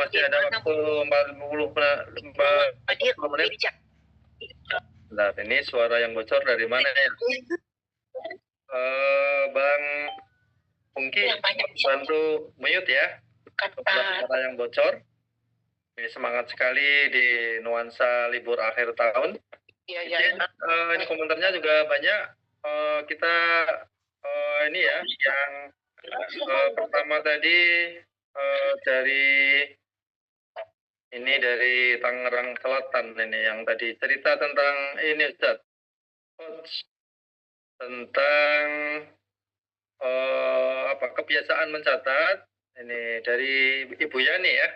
masih ada waktu 40 menit. Nah, ini suara yang bocor dari mana ya? Bang Pungki, bantu mute ya. Suara yang bocor. Ini semangat sekali di nuansa libur akhir tahun. Iya. Ini komentarnya juga banyak. Kita ini ya, yang pertama tadi dari Tangerang Selatan ini yang tadi cerita tentang ini Ustaz. Tentang kebiasaan mencatat. Ini dari Ibu Yani ya.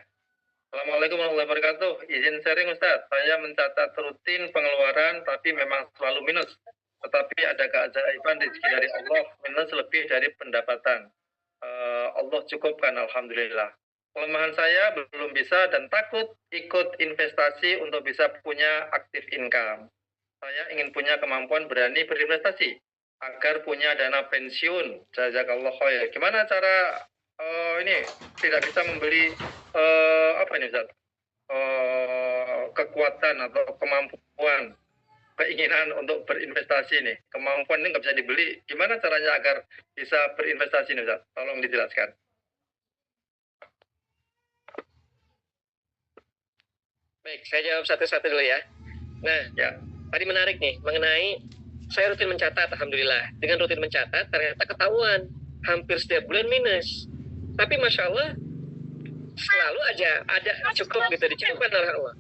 Assalamualaikum warahmatullahi wabarakatuh. Izin sharing Ustaz. Saya mencatat rutin pengeluaran tapi memang selalu minus. Tetapi ada keajaiban rezeki dari Allah minus lebih dari pendapatan. Allah cukupkan alhamdulillah. Kelemahan saya belum bisa dan takut ikut investasi untuk bisa punya aktif income. Saya ingin punya kemampuan berani berinvestasi agar punya dana pensiun. Jazakallah khair. Gimana cara ini tidak bisa membeli Ustaz? Kekuatan atau kemampuan, keinginan untuk berinvestasi nih. Kemampuan ini nggak bisa dibeli. Gimana caranya agar bisa berinvestasi nih Ustaz? Tolong dijelaskan. Baik, saya jawab satu-satu dulu ya. Nah, ya. Tadi menarik nih, mengenai saya rutin mencatat, alhamdulillah. Dengan rutin mencatat, ternyata ketahuan. Hampir setiap bulan minus. Tapi Masya Allah, selalu aja ada cukup gitu, dicukupkan oleh Allah.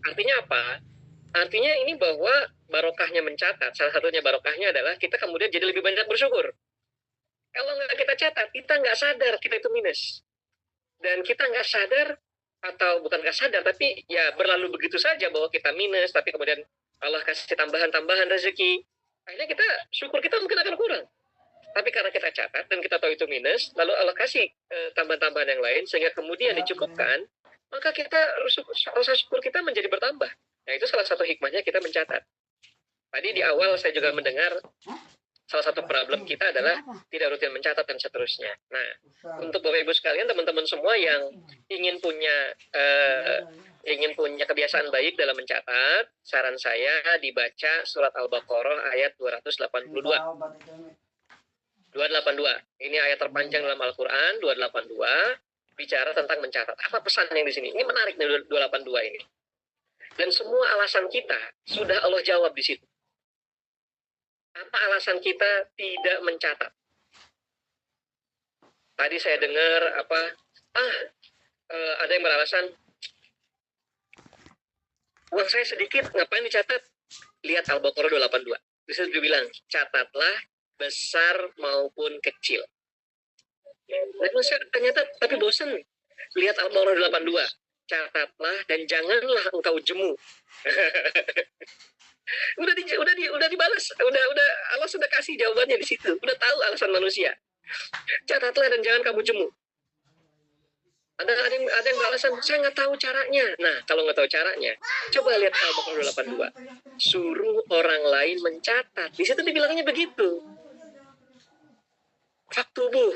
Artinya apa? Artinya ini bahwa barokahnya mencatat, salah satunya barokahnya adalah kita kemudian jadi lebih banyak bersyukur. Kalau nggak kita catat, kita nggak sadar kita itu minus. Dan kita nggak sadar, atau bukan nggak sadar, tapi ya berlalu begitu saja bahwa kita minus, tapi kemudian Allah kasih tambahan-tambahan rezeki. Akhirnya kita, syukur kita mungkin akan kurang. Tapi karena kita catat dan kita tahu itu minus, lalu Allah kasih tambahan-tambahan yang lain, sehingga kemudian dicukupkan, maka kita rasa syukur kita menjadi bertambah. Nah, itu salah satu hikmahnya kita mencatat. Tadi di awal saya juga mendengar salah satu problem kita adalah tidak rutin mencatat dan seterusnya. Nah, untuk Bapak Ibu sekalian, teman-teman semua yang ingin punya kebiasaan baik dalam mencatat, saran saya dibaca surat Al-Baqarah ayat 282. 282. Ini ayat terpanjang dalam Al-Qur'an, 282, bicara tentang mencatat. Apa pesan yang di sini? Ini menarik nih 282 ini. Dan semua alasan kita sudah Allah jawab di situ. Apa alasan kita tidak mencatat? Tadi saya dengar ada yang beralasan, uang saya sedikit, ngapain dicatat? Lihat Al-Baqarah 282. Bisa dibilang, catatlah besar maupun kecil. Lalu saya ternyata, tapi bosan. Lihat Al-Baqarah 282. Catatlah dan janganlah engkau jemu. udah dibalas, udah Allah sudah kasih jawabannya di situ. Udah tahu alasan manusia. Catatlah dan jangan kamu jemu. Ada yang beralasan, saya nggak tahu caranya. Nah, kalau nggak tahu caranya, coba lihat Al-Baqarah 282. Suruh orang lain mencatat. Di situ dibilangnya begitu. Faktubuh,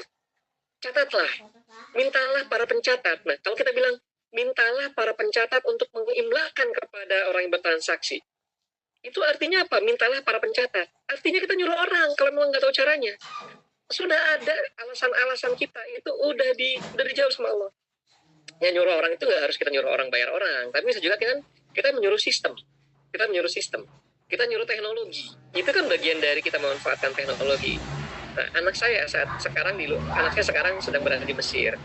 catatlah. Mintalah para pencatat. Nah, kalau kita bilang mintalah para pencatat untuk mengimlakan kepada orang yang bertransaksi. Itu artinya apa? Mintalah para pencatat. Artinya kita nyuruh orang kalau memang nggak tahu caranya. Sudah ada alasan-alasan kita itu udah dijawab sama Allah. Ya, nyuruh orang itu nggak harus kita nyuruh orang bayar orang, tapi bisa juga kan kita menyuruh sistem. Kita nyuruh teknologi. Itu kan bagian dari kita memanfaatkan teknologi. Nah, anak saya sekarang sedang berada di Mesir.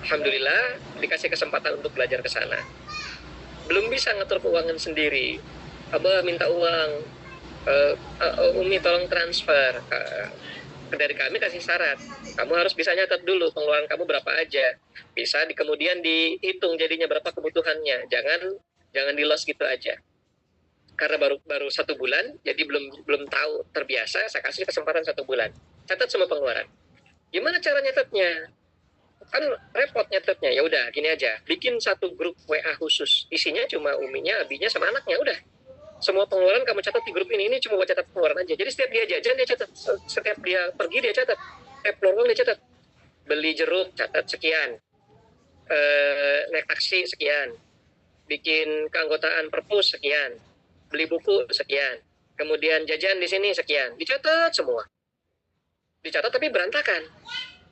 Alhamdulillah dikasih kesempatan untuk belajar ke sana. Belum bisa ngatur keuangan sendiri. Abah minta uang, Umi tolong transfer. Dari kami kasih syarat, kamu harus bisa nyatet dulu pengeluaran kamu berapa aja. Bisa kemudian dihitung jadinya berapa kebutuhannya. Jangan di loss gitu aja. Karena baru 1 bulan, jadi belum tahu terbiasa. Saya kasih kesempatan 1 bulan. Catat semua pengeluaran. Gimana cara nyatetnya? Kan repot nyatetnya. Ya udah, gini aja. Bikin satu grup WA khusus. Isinya cuma uminya, abinya, sama anaknya. Udah. Semua pengeluaran kamu catat di grup ini cuma buat catat pengeluaran aja. Jadi setiap dia jajan dia catat, setiap dia pergi dia catat, keluar uang dia catat. Beli jeruk catat sekian, naik taksi sekian, bikin keanggotaan perpus sekian, beli buku sekian, kemudian jajan di sini sekian, dicatat semua. Dicatat tapi berantakan.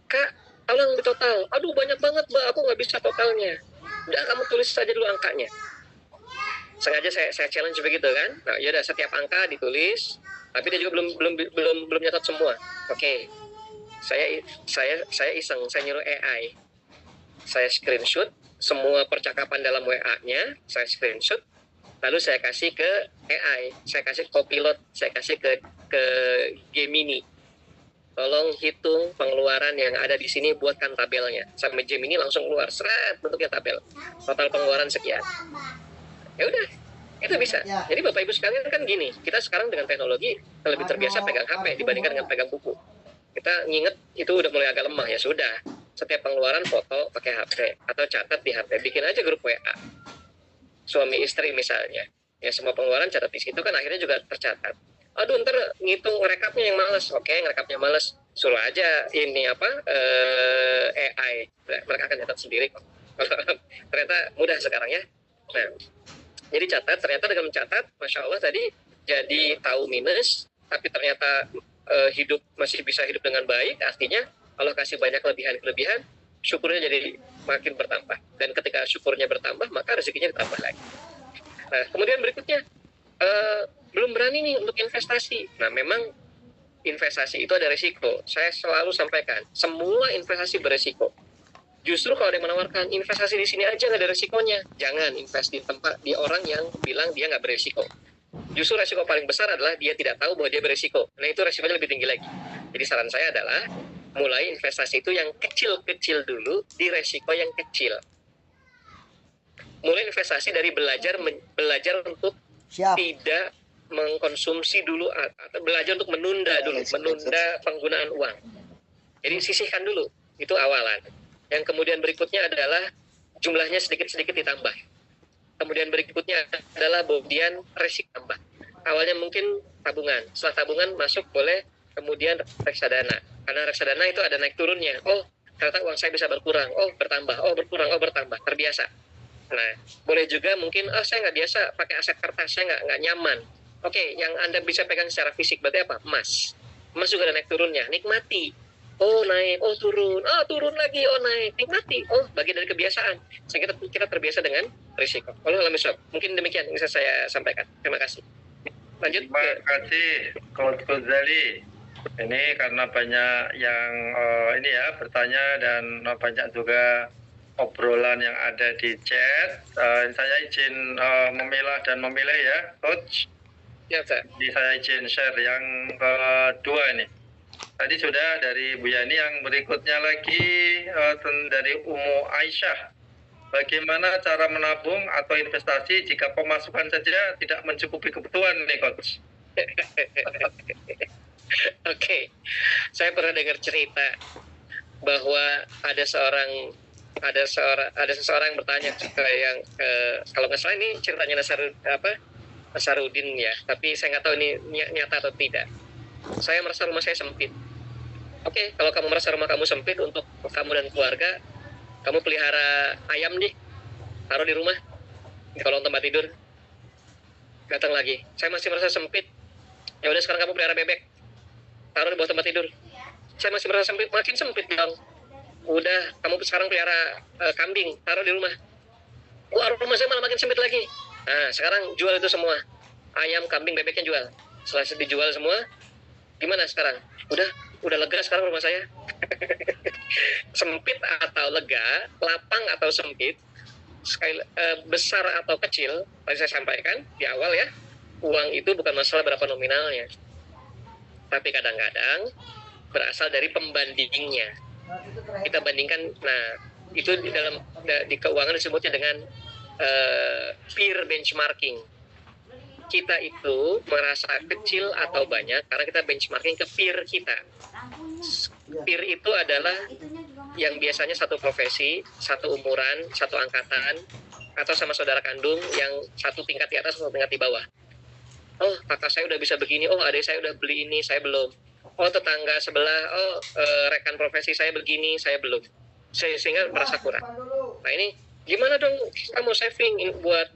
Kak, tolong ditotal. Aduh banyak banget mbak, aku nggak bisa totalnya. Udah kamu tulis saja dulu angkanya. Sengaja saya challenge begitu kan. Nah, yaudah setiap angka ditulis, tapi dia juga belum nyatat semua. Oke. Saya iseng, saya nyuruh AI. Saya screenshot semua percakapan dalam WA-nya, saya screenshot, lalu saya kasih ke AI, saya kasih Copilot, saya kasih ke Gemini. Tolong hitung pengeluaran yang ada di sini, buatkan tabelnya. Sampai Gemini langsung keluar, seret bentuknya tabel. Total pengeluaran sekian. Ya udah, itu bisa. Jadi Bapak Ibu sekalian kan gini, kita sekarang dengan teknologi lebih terbiasa pegang HP dibandingkan dengan pegang buku. Kita nginget itu udah mulai agak lemah, ya sudah. Setiap pengeluaran foto pakai HP atau catat di HP, bikin aja grup WA. Suami istri misalnya. Ya semua pengeluaran catat di situ kan akhirnya juga tercatat. Aduh ntar ngitung ngerekapnya yang males. Oke, ngerekapnya males. Suruh aja ini AI. Mereka akan catat sendiri kok. Ternyata mudah sekarang ya. Nah, jadi catat, ternyata dengan mencatat, Masya Allah tadi jadi tahu minus, tapi ternyata masih bisa hidup dengan baik. Artinya Allah kasih banyak kelebihan, syukurnya jadi makin bertambah. Dan ketika syukurnya bertambah, maka rezekinya ditambah lagi. Nah, kemudian berikutnya, belum berani nih untuk investasi. Nah, memang investasi itu ada risiko. Saya selalu sampaikan, semua investasi beresiko. Justru kalau ada yang menawarkan investasi di sini aja nggak ada resikonya, jangan invest di orang yang bilang dia nggak beresiko. Justru resiko paling besar adalah dia tidak tahu bahwa dia beresiko. Nah itu resikonya lebih tinggi lagi. Jadi saran saya adalah mulai investasi itu yang kecil-kecil dulu di resiko yang kecil. Mulai investasi dari belajar untuk tidak mengkonsumsi dulu atau belajar untuk menunda penggunaan uang. Jadi sisihkan dulu, itu awalan. Yang kemudian berikutnya adalah jumlahnya sedikit-sedikit ditambah. Kemudian berikutnya adalah kemudian resiko tambah. Awalnya mungkin tabungan, setelah tabungan masuk boleh kemudian reksadana. Karena reksadana itu ada naik turunnya. Oh, ternyata uang saya bisa berkurang. Oh, bertambah. Oh, berkurang. Oh, bertambah. Terbiasa. Nah, boleh juga mungkin, saya nggak biasa pakai aset kertas, saya nggak nyaman. Oke, yang Anda bisa pegang secara fisik berarti apa? Emas. Emas juga ada naik turunnya. Nikmati. Oh naik, oh turun, turun lagi, oh naik, nikmati. Oh bagian dari kebiasaan. Sehingga kita terbiasa dengan risiko. Mungkin demikian yang bisa saya sampaikan. Terima kasih. Lanjut. Terima kasih, Coach Gozali. Ini karena banyak yang bertanya dan banyak juga obrolan yang ada di chat. Saya izin memilah dan memilih ya, Coach. Ya, Pak. Jadi saya izin share yang kedua ini. Tadi sudah dari Bu Yani, yang berikutnya lagi dari Umu Aisyah. Bagaimana cara menabung atau investasi jika pemasukan saja tidak mencukupi kebutuhan nih, Coach? Oke. Saya pernah dengar cerita bahwa ada seseorang yang bertanya kalau nggak salah ini ceritanya Nasaruddin ya, tapi saya nggak tahu ini nyata atau tidak. Saya merasa rumah saya sempit. Oke, kalau kamu merasa rumah kamu sempit untuk kamu dan keluarga, kamu pelihara ayam nih, taruh di rumah. Di kolong tempat tidur. Datang lagi, saya masih merasa sempit. Ya udah sekarang kamu pelihara bebek, taruh di bawah tempat tidur. Saya masih merasa sempit, makin sempit dong. Udah, kamu sekarang pelihara kambing, taruh di rumah. Wah, rumah saya malah makin sempit lagi. Nah, sekarang jual itu semua. Ayam, kambing, bebeknya jual. Setelah dijual semua, gimana sekarang? Udah lega sekarang rumah saya. Sempit atau lega, lapang atau sempit, besar atau kecil, tadi saya sampaikan di awal ya, uang itu bukan masalah berapa nominalnya, tapi kadang-kadang berasal dari pembandingnya. Kita bandingkan, nah itu di keuangan disebutnya dengan peer benchmarking. Kita itu merasa kecil atau banyak karena kita benchmarking ke peer kita. Peer itu adalah yang biasanya satu profesi, satu umuran, satu angkatan, atau sama saudara kandung yang satu tingkat di atas, satu tingkat di bawah. Oh, kakak saya udah bisa begini, oh adik saya udah beli ini, saya belum. Oh, tetangga sebelah, rekan profesi saya begini, saya belum. Sehingga merasa kurang. Nah ini gimana dong, kita mau saving buat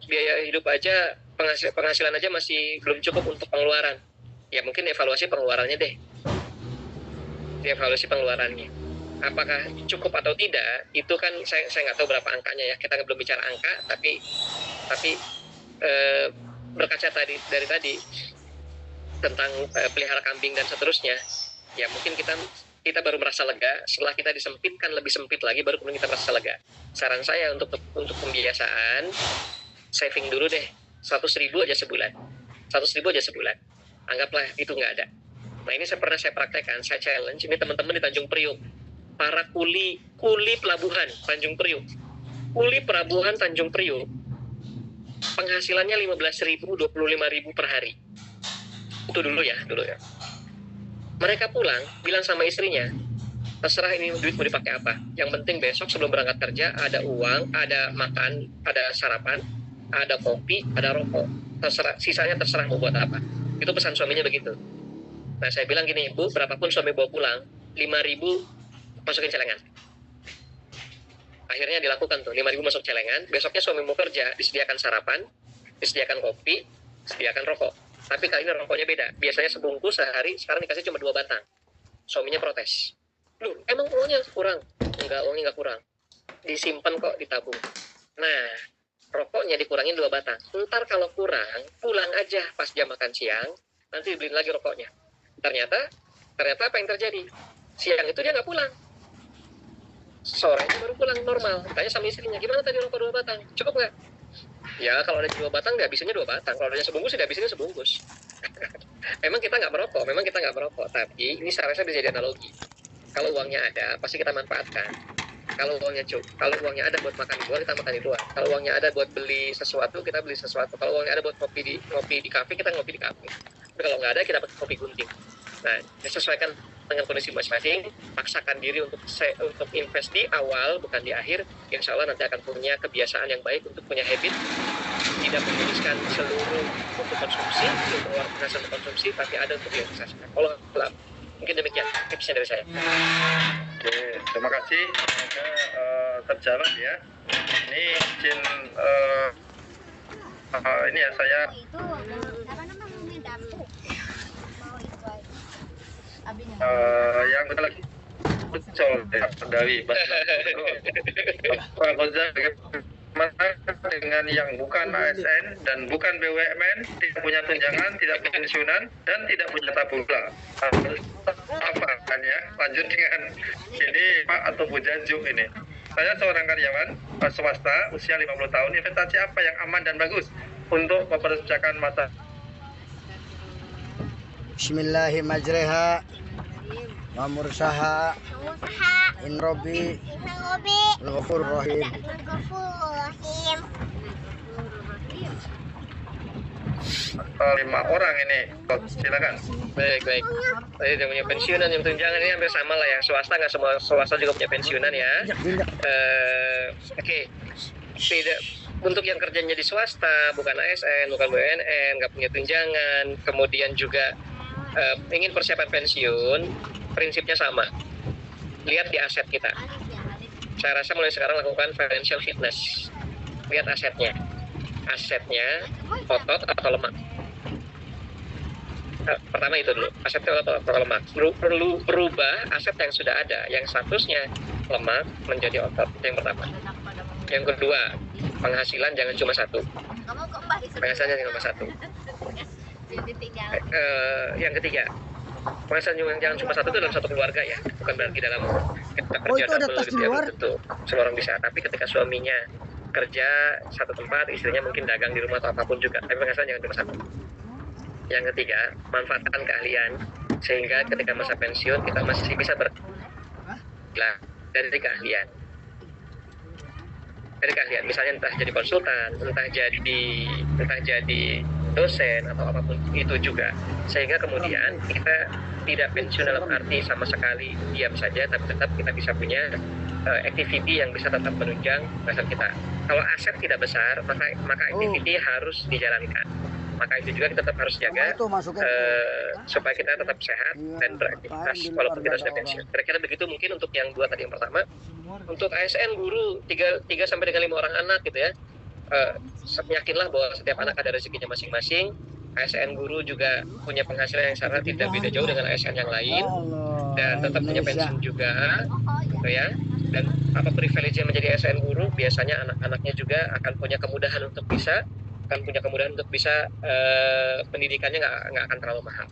biaya hidup aja, penghasilan aja masih belum cukup untuk pengeluaran. Ya mungkin evaluasi pengeluarannya deh. Evaluasi pengeluarannya. Apakah cukup atau tidak, itu kan saya nggak tahu berapa angkanya ya. Kita belum bicara angka, tapi berkaca dari tadi tentang pelihara kambing dan seterusnya, ya mungkin kita baru merasa lega setelah kita disempitkan lebih sempit lagi, baru kemudian kita merasa lega. Saran saya untuk pembiasaan, saving dulu deh 100.000 aja sebulan. 100.000 aja sebulan. Anggaplah itu nggak ada. Nah ini saya praktekkan, saya challenge ini teman-teman di Tanjung Priuk, para kuli pelabuhan Tanjung Priuk. Kuli pelabuhan Tanjung Priuk penghasilannya 15.000, 25.000 per hari. Itu dulu ya. Mereka pulang bilang sama istrinya, terserah ini duit mau dipakai apa, yang penting besok sebelum berangkat kerja ada uang, ada makan, ada sarapan, ada kopi, ada rokok, sisanya terserah mau buat apa. Itu pesan suaminya begitu. Nah saya bilang gini, Bu, berapapun suami bawa pulang, 5.000 masukin celengan. Akhirnya dilakukan tuh, 5.000 masuk celengan. Besoknya suami mau kerja, disediakan sarapan, disediakan kopi, disediakan rokok. Tapi kali ini rokoknya beda. Biasanya sebungkus sehari, sekarang dikasih cuma 2 batang. Suaminya protes. Loh, emang uangnya kurang? Enggak, uangnya nggak kurang. Disimpan kok, ditabung. Nah, rokoknya dikurangin 2 batang. Ntar kalau kurang, pulang aja pas jam makan siang, nanti dibeliin lagi rokoknya. Ternyata apa yang terjadi? Siang itu dia nggak pulang. Sorenya baru pulang normal. Tanya sama istrinya, gimana tadi rokok 2 batang? Cukup nggak? Ya kalau ada 2 batang, dihabisinnya 2 batang. Kalau ada sebungkus, dihabisinnya sebungkus. Memang kita nggak merokok. Tapi ini saya rasa bisa jadi analogi. Kalau uangnya ada, pasti kita manfaatkan. Kalau uangnya ada buat makan di luar, kita makan di luar. Kalau uangnya ada buat beli sesuatu, kita beli sesuatu. Kalau uangnya ada buat ngopi di kafe, kita ngopi di kafe. Tapi kalau nggak ada, kita pakai kopi gunting. Nah, sesuaikan dengan kondisi masing-masing, paksakan diri untuk invest di awal, bukan di akhir. Insya Allah nanti akan punya kebiasaan yang baik untuk punya habit, tidak menghabiskan seluruh untuk konsumsi, untuk mengeluarkan penghasilan untuk konsumsi, tapi ada untuk investasikan. Allah alam. Mungkin demikian tipsnya dari saya. Oke, terima kasih. Semoga terjawab ya. Ini izin ini ya saya yang betul lagi betul ya dari Pak Gonza, bagaimana dengan yang bukan ASN dan bukan BUMN, tidak punya tunjangan, tidak punya pensiunan, dan tidak punya tabungan? Apa kan ya? Lanjut dengan ini Pak atau Bu Janjuk ini. Saya seorang karyawan swasta usia 50 tahun. Investasi apa yang aman dan bagus untuk mempersiapkan masa? Bismillahirrahmanirrahim. Wa mursaha in robi al-ghafur rahim. 5 orang ini, silakan. Baik. Tadi yang punya pensiunan, yang tunjangan ini hampir sama lah ya. Swasta nggak semua swasta juga punya pensiunan ya. Oke. Tidak, untuk yang kerjanya di swasta, bukan ASN, bukan BUMN, nggak punya tunjangan, kemudian juga ingin persiapan pensiun, prinsipnya sama. Lihat di aset kita. Saya rasa mulai sekarang lakukan financial fitness. Lihat asetnya. Asetnya otot atau lemak. Pertama itu dulu, asetnya otot atau lemak. Perlu berubah aset yang sudah ada, yang statusnya lemak menjadi otot. Itu yang pertama. Yang kedua, penghasilan jangan cuma satu. Penghasilan jangan cuma satu. Yang ketiga, penghasilan jangan cuma satu itu dalam satu keluarga ya, bukan berarti dalam kita kerja double gitu ya, tentu semua orang bisa. Tapi ketika suaminya kerja satu tempat, istrinya mungkin dagang di rumah atau apapun juga, tapi penghasilan jangan cuma satu. Yang ketiga, manfaatkan keahlian sehingga ketika masa pensiun kita masih bisa dari keahlian. Misalnya entah jadi konsultan, entah jadi dosen atau apapun itu juga, sehingga kemudian kita tidak pensiun dalam arti sama sekali diam saja, tapi tetap kita bisa punya activity yang bisa tetap menunjang penghasilan kita. Kalau aset tidak besar, maka activity harus dijalankan. Maka itu juga kita tetap harus jaga itu masukin supaya kita tetap sehat dan beraktivitas walaupun kita sudah pensiun. Kira-kira begitu mungkin untuk yang dua tadi. Yang pertama, untuk ASN guru 3 sampai dengan 5 orang anak gitu ya. Yakinlah bahwa setiap anak ada rezekinya masing-masing. ASN guru juga punya penghasilan yang sangat tidak beda jauh dengan ASN yang lain, dan tetap punya pensiun juga, gitu ya. Dan apa privilege menjadi ASN guru, biasanya anak-anaknya juga akan punya kemudahan untuk bisa pendidikannya nggak akan terlalu mahal.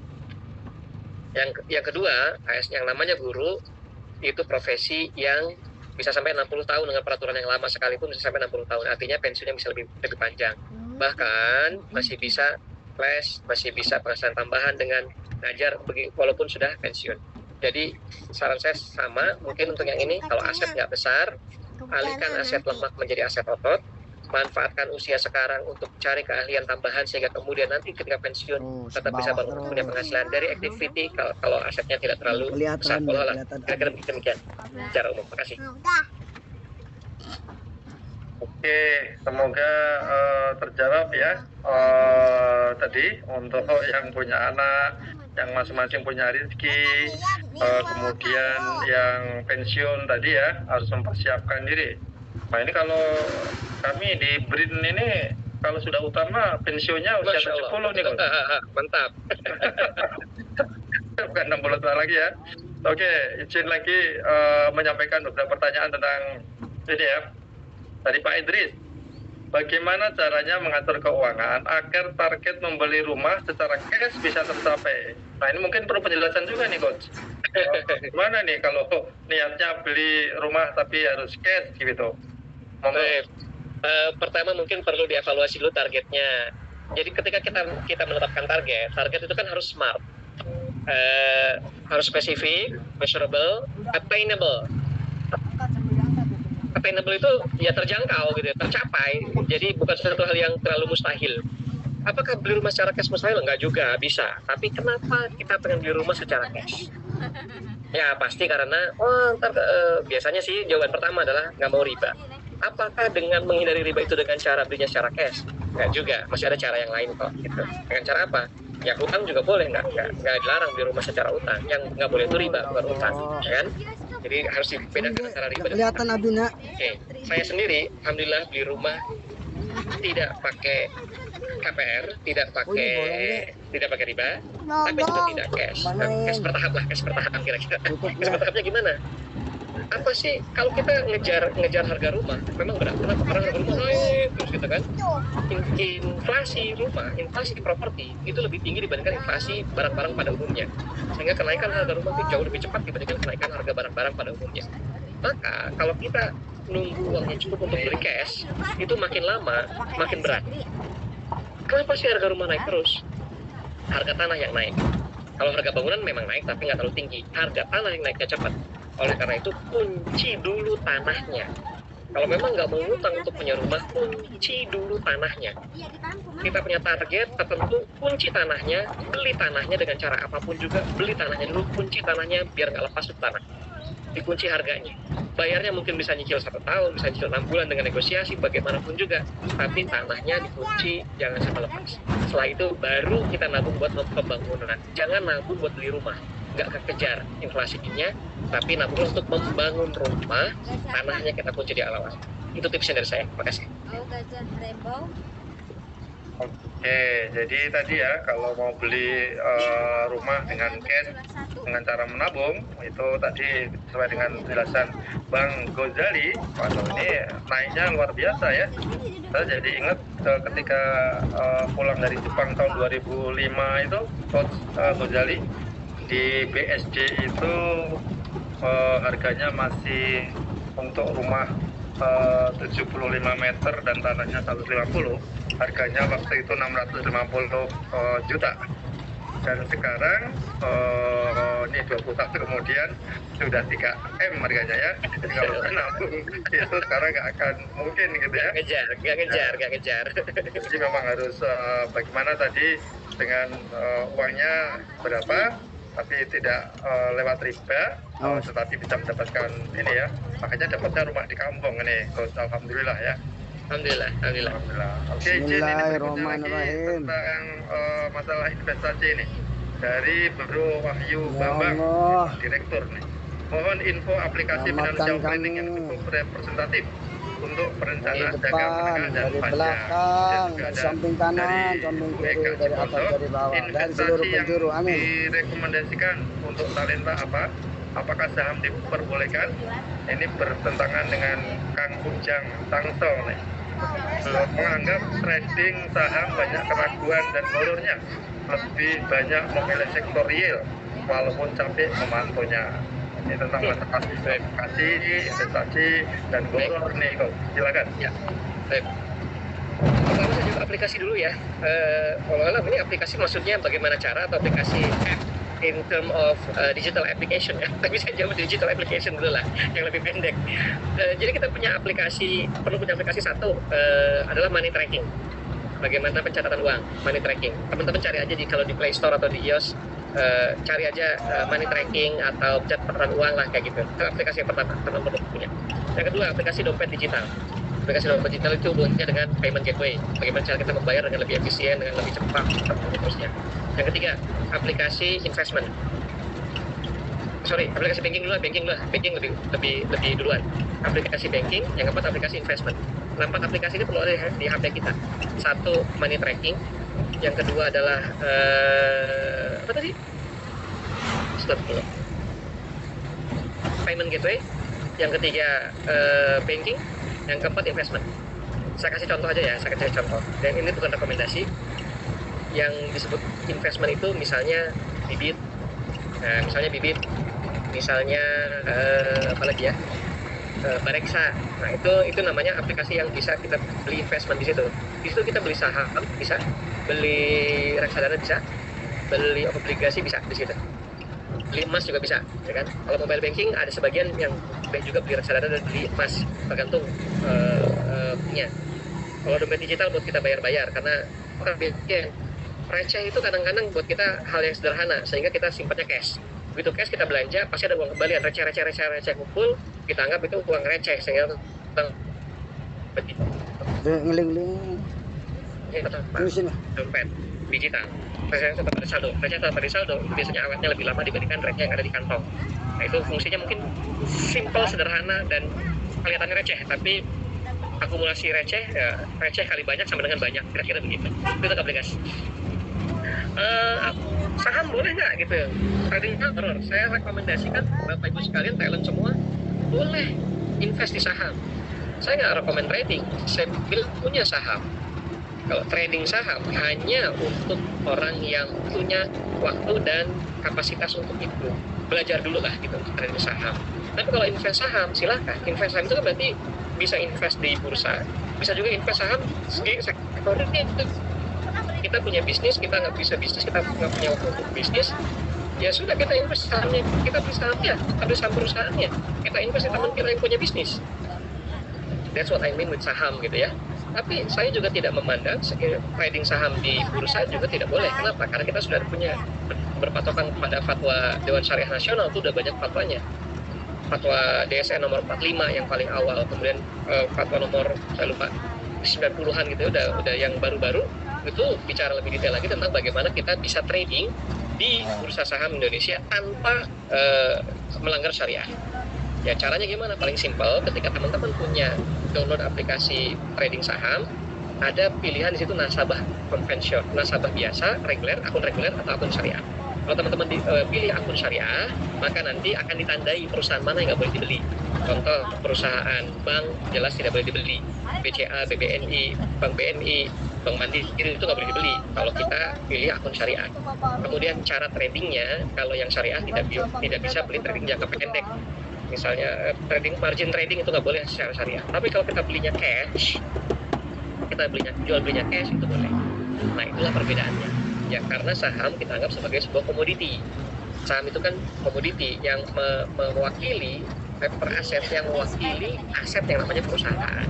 Yang kedua, ASN yang namanya guru itu profesi yang bisa sampai 60 tahun dengan peraturan yang lama sekalipun bisa sampai 60 tahun. Artinya pensiunnya bisa lebih panjang. Bahkan masih bisa les, masih bisa penghasilan tambahan dengan ngajar walaupun sudah pensiun. Jadi saran saya sama, mungkin untuk yang ini kalau aset nggak besar, alihkan aset lemak menjadi aset otot, manfaatkan usia sekarang untuk cari keahlian tambahan sehingga kemudian nanti ketika pensiun tetap bisa punya penghasilan dari activity kalau asetnya tidak terlalu besar. Kira-kira demikian secara umum. Terima kasih. Oke, semoga terjawab ya. Tadi untuk yang punya anak, yang masing-masing punya rezeki, kemudian yang pensiun tadi ya harus mempersiapkan diri. Nah ini kalau kami di BRIN ini kalau sudah utama pensiunnya usia 70 nih Coach. Mantap. Bukan 60 tahun lagi ya. Oke, izin lagi menyampaikan beberapa pertanyaan tentang ini ya. Tadi Pak Idris, bagaimana caranya mengatur keuangan agar target membeli rumah secara cash bisa tercapai? Nah ini mungkin perlu penjelasan juga nih Coach. Gimana nih kalau niatnya beli rumah tapi harus cash gitu? Pertama mungkin perlu dievaluasi dulu targetnya. Jadi ketika kita menetapkan target itu kan harus smart, harus spesifik, measurable, attainable. Attainable itu ya terjangkau gitu, tercapai. Jadi bukan sesuatu hal yang terlalu mustahil. Apakah beli rumah secara cash mustahil? Enggak juga, bisa. Tapi kenapa kita pengen beli rumah secara cash? Ya pasti karena biasanya sih jawaban pertama adalah nggak mau riba. Apakah dengan menghindari riba itu dengan cara belinya secara cash? Enggak juga, masih ada cara yang lain kok. Gitu. Dengan cara apa? Ya utang juga boleh, nggak dilarang beli rumah secara utang. Yang nggak boleh itu riba, bukan utang, kan? Jadi harus dibedakan antara riba dan kelihatan Abina. Oke, saya sendiri alhamdulillah beli rumah tidak pakai KPR, tidak pakai riba, tapi juga tidak cash. Cash bertahap kira-kira. Cash bertahapnya gimana? Apa sih kalau kita ngejar harga rumah memang berat. Kenapa? Karena harga rumah naik terus gitu kan. Inflasi properti itu lebih tinggi dibandingkan inflasi barang-barang pada umumnya, sehingga kenaikan harga rumah itu jauh lebih cepat dibandingkan kenaikan harga barang-barang pada umumnya. Maka kalau kita nunggu uangnya cukup untuk beli cash, itu makin lama makin berat. Kenapa sih harga rumah naik terus? Harga tanah yang naik. Kalau harga bangunan memang naik tapi nggak terlalu tinggi. Harga tanah yang naiknya cepat. Oleh karena itu kunci dulu tanahnya. Kalau memang nggak mau ngutang untuk punya rumah, kunci dulu tanahnya. Kita punya target tertentu, kunci tanahnya, beli tanahnya dengan cara apapun juga, beli tanahnya dulu, kunci tanahnya biar nggak lepas itu tanah. Dikunci harganya. Bayarnya mungkin bisa nyicil 1 tahun, bisa nyicil 6 bulan dengan negosiasi, bagaimanapun juga. Tapi tanahnya dikunci, jangan sampai lepas. Setelah itu baru kita nabung buat pembangunan. Jangan nabung buat beli rumah. Nggak kekejar inflasinya, tapi nabung untuk membangun rumah, tanahnya kita kunci di awal. Itu tipsnya dari saya. Terima kasih. Oke, jadi tadi ya kalau mau beli rumah dengan cash dengan cara menabung itu tadi sesuai dengan penjelasan Bang Gozali. Waduh ini naiknya luar biasa ya. Saya jadi ingat ketika pulang dari Jepang tahun 2005 itu Coach Gozali di BSD itu harganya masih untuk rumah 75 meter dan tanahnya 150, harganya waktu itu 650 juta. Dan sekarang ini 20 tahun kemudian sudah 3M harganya ya. Jadi kalau nabung itu sekarang nggak akan mungkin gitu ya. Nggak ngejar. Jadi memang harus bagaimana tadi dengan uangnya berapa, tapi tidak lewat riba, tetapi bisa mendapatkan ini ya. Makanya dapatnya rumah di kampung ini, Coach. Alhamdulillah ya. Alhamdulillah, alhamdulillah. Alhamdulillah. Oke, izin ini berikutnya lagi Bismillahirrahmanirrahim. tentang masalah investasi ini. Dari Bro Wahyu Ya Bambang, Allah, Direktur nih. Mohon info aplikasi selamatkan financial kami planning yang cukup representatif untuk dari perencanaan depan, dagang menengah dan dari panjang. belakang, Dan juga dari ada samping kanan, dari samping WK kiri, dari atas, Cipondo, dari bawah, dari investasi seluruh yang penjuru. Amin. direkomendasikan untuk talenta apa? Apakah saham diperbolehkan? Ini bertentangan dengan Kang Ujang Tangsel nih. Menganggap trading saham banyak keraguan dan horornya, lebih banyak memilih sektor real walaupun capek memantaunya. Ini tentang masalah investasi, dan horor nih kok. Silakan. Ya, baik. Pertama saya juga aplikasi dulu ya. Kalau ini aplikasi maksudnya bagaimana cara atau aplikasi app in term of digital application ya. Tapi saya jawab digital application dulu lah, yang lebih pendek. Jadi kita punya aplikasi, perlu punya aplikasi satu adalah money tracking. Bagaimana pencatatan uang, money tracking. Teman-teman cari aja kalau di Play Store atau di iOS, cari aja money tracking atau pencatatan uang lah kayak gitu. Itu aplikasi yang pertama teman-teman punya. Yang kedua, aplikasi dompet digital. Aplikasi dompet digital itu hubungannya dengan payment gateway. Bagaimana cara kita membayar dengan lebih efisien, dengan lebih cepat, dan seterusnya. Yang ketiga, aplikasi investment. Aplikasi banking dulu, banking lebih duluan. Aplikasi banking, yang keempat aplikasi investment. 4 aplikasi ini perlu ada di HP kita. Satu, money tracking. Yang kedua adalah apa tadi? Stop dulu. Payment gateway. Yang ketiga banking. Yang keempat investment. Saya kasih contoh aja ya, saya kasih contoh. Dan ini bukan rekomendasi. Yang disebut investment itu misalnya bibit, misalnya apa lagi ya, Bareksa. Nah itu namanya aplikasi yang bisa kita beli investment di situ. Di situ kita beli saham bisa, beli reksadana bisa, beli obligasi bisa di situ. Beli emas juga bisa, ya kan? Kalau mobile banking ada sebagian yang juga beli reksadana dan beli emas, tergantung punya. Kalau dompet digital buat kita bayar-bayar, karena orang bikin receh itu kadang-kadang buat kita hal yang sederhana, sehingga kita simpannya cash. Begitu cash kita belanja, pasti ada uang kembalian, receh kumpul, kita anggap itu uang receh, sehingga Ngeling-ngeling. Di sini. dompet digital. Receh tetap ada saldo, itu biasanya awetnya lebih lama dibandingkan receh yang ada di kantong. Nah itu fungsinya mungkin simple, sederhana, dan kelihatannya receh, tapi akumulasi receh kali banyak sama dengan banyak, kira-kira begitu. Itu aplikasi. Saham boleh nggak gitu? Trading horror, saya rekomendasikan Bapak Ibu sekalian, talent semua, boleh invest di saham. Saya nggak rekomend trading, saya bilang punya saham. Kalau trading saham hanya untuk orang yang punya waktu dan kapasitas untuk itu. Belajar dulu lah gitu, trading saham. Tapi kalau invest saham, silakan. Invest saham itu kan berarti bisa invest di bursa, bisa juga invest saham di sektor ini. Kita punya bisnis, kita nggak bisa bisnis, kita nggak punya waktu untuk bisnis, ya sudah kita invest sahamnya, kita beli sahamnya, kita beli saham perusahaannya, kita invest di teman kita yang punya bisnis. That's what I mean with saham gitu ya. Tapi saya juga tidak memandang trading saham di bursa juga tidak boleh. Kenapa? Karena kita sudah punya berpatokan pada fatwa Dewan Syariah Nasional, itu udah banyak fatwanya. Fatwa DSN nomor 45 yang paling awal, kemudian fatwa nomor saya lupa 90-an gitu, udah yang baru-baru itu bicara lebih detail lagi tentang bagaimana kita bisa trading di bursa saham Indonesia tanpa melanggar syariah. Ya caranya gimana? Paling simpel, ketika teman-teman punya download aplikasi trading saham, ada pilihan di situ nasabah konvensional, nasabah biasa, reguler, akun reguler atau akun syariah. Kalau teman-teman pilih akun syariah, maka nanti akan ditandai perusahaan mana yang nggak boleh dibeli. Contoh, perusahaan bank jelas tidak boleh dibeli. BCA, BBNI, Bank BNI, Bank Mandiri itu nggak boleh dibeli kalau kita pilih akun syariah. Kemudian cara tradingnya, kalau yang syariah tidak bisa beli trading jangka pendek. Misalnya trading margin trading itu nggak boleh secara syariah. Tapi kalau kita belinya cash, jual belinya cash itu boleh. Nah itulah perbedaannya. Ya karena saham kita anggap sebagai sebuah komoditi. Saham itu kan komoditi yang mewakili paper aset, yang mewakili aset yang namanya perusahaan.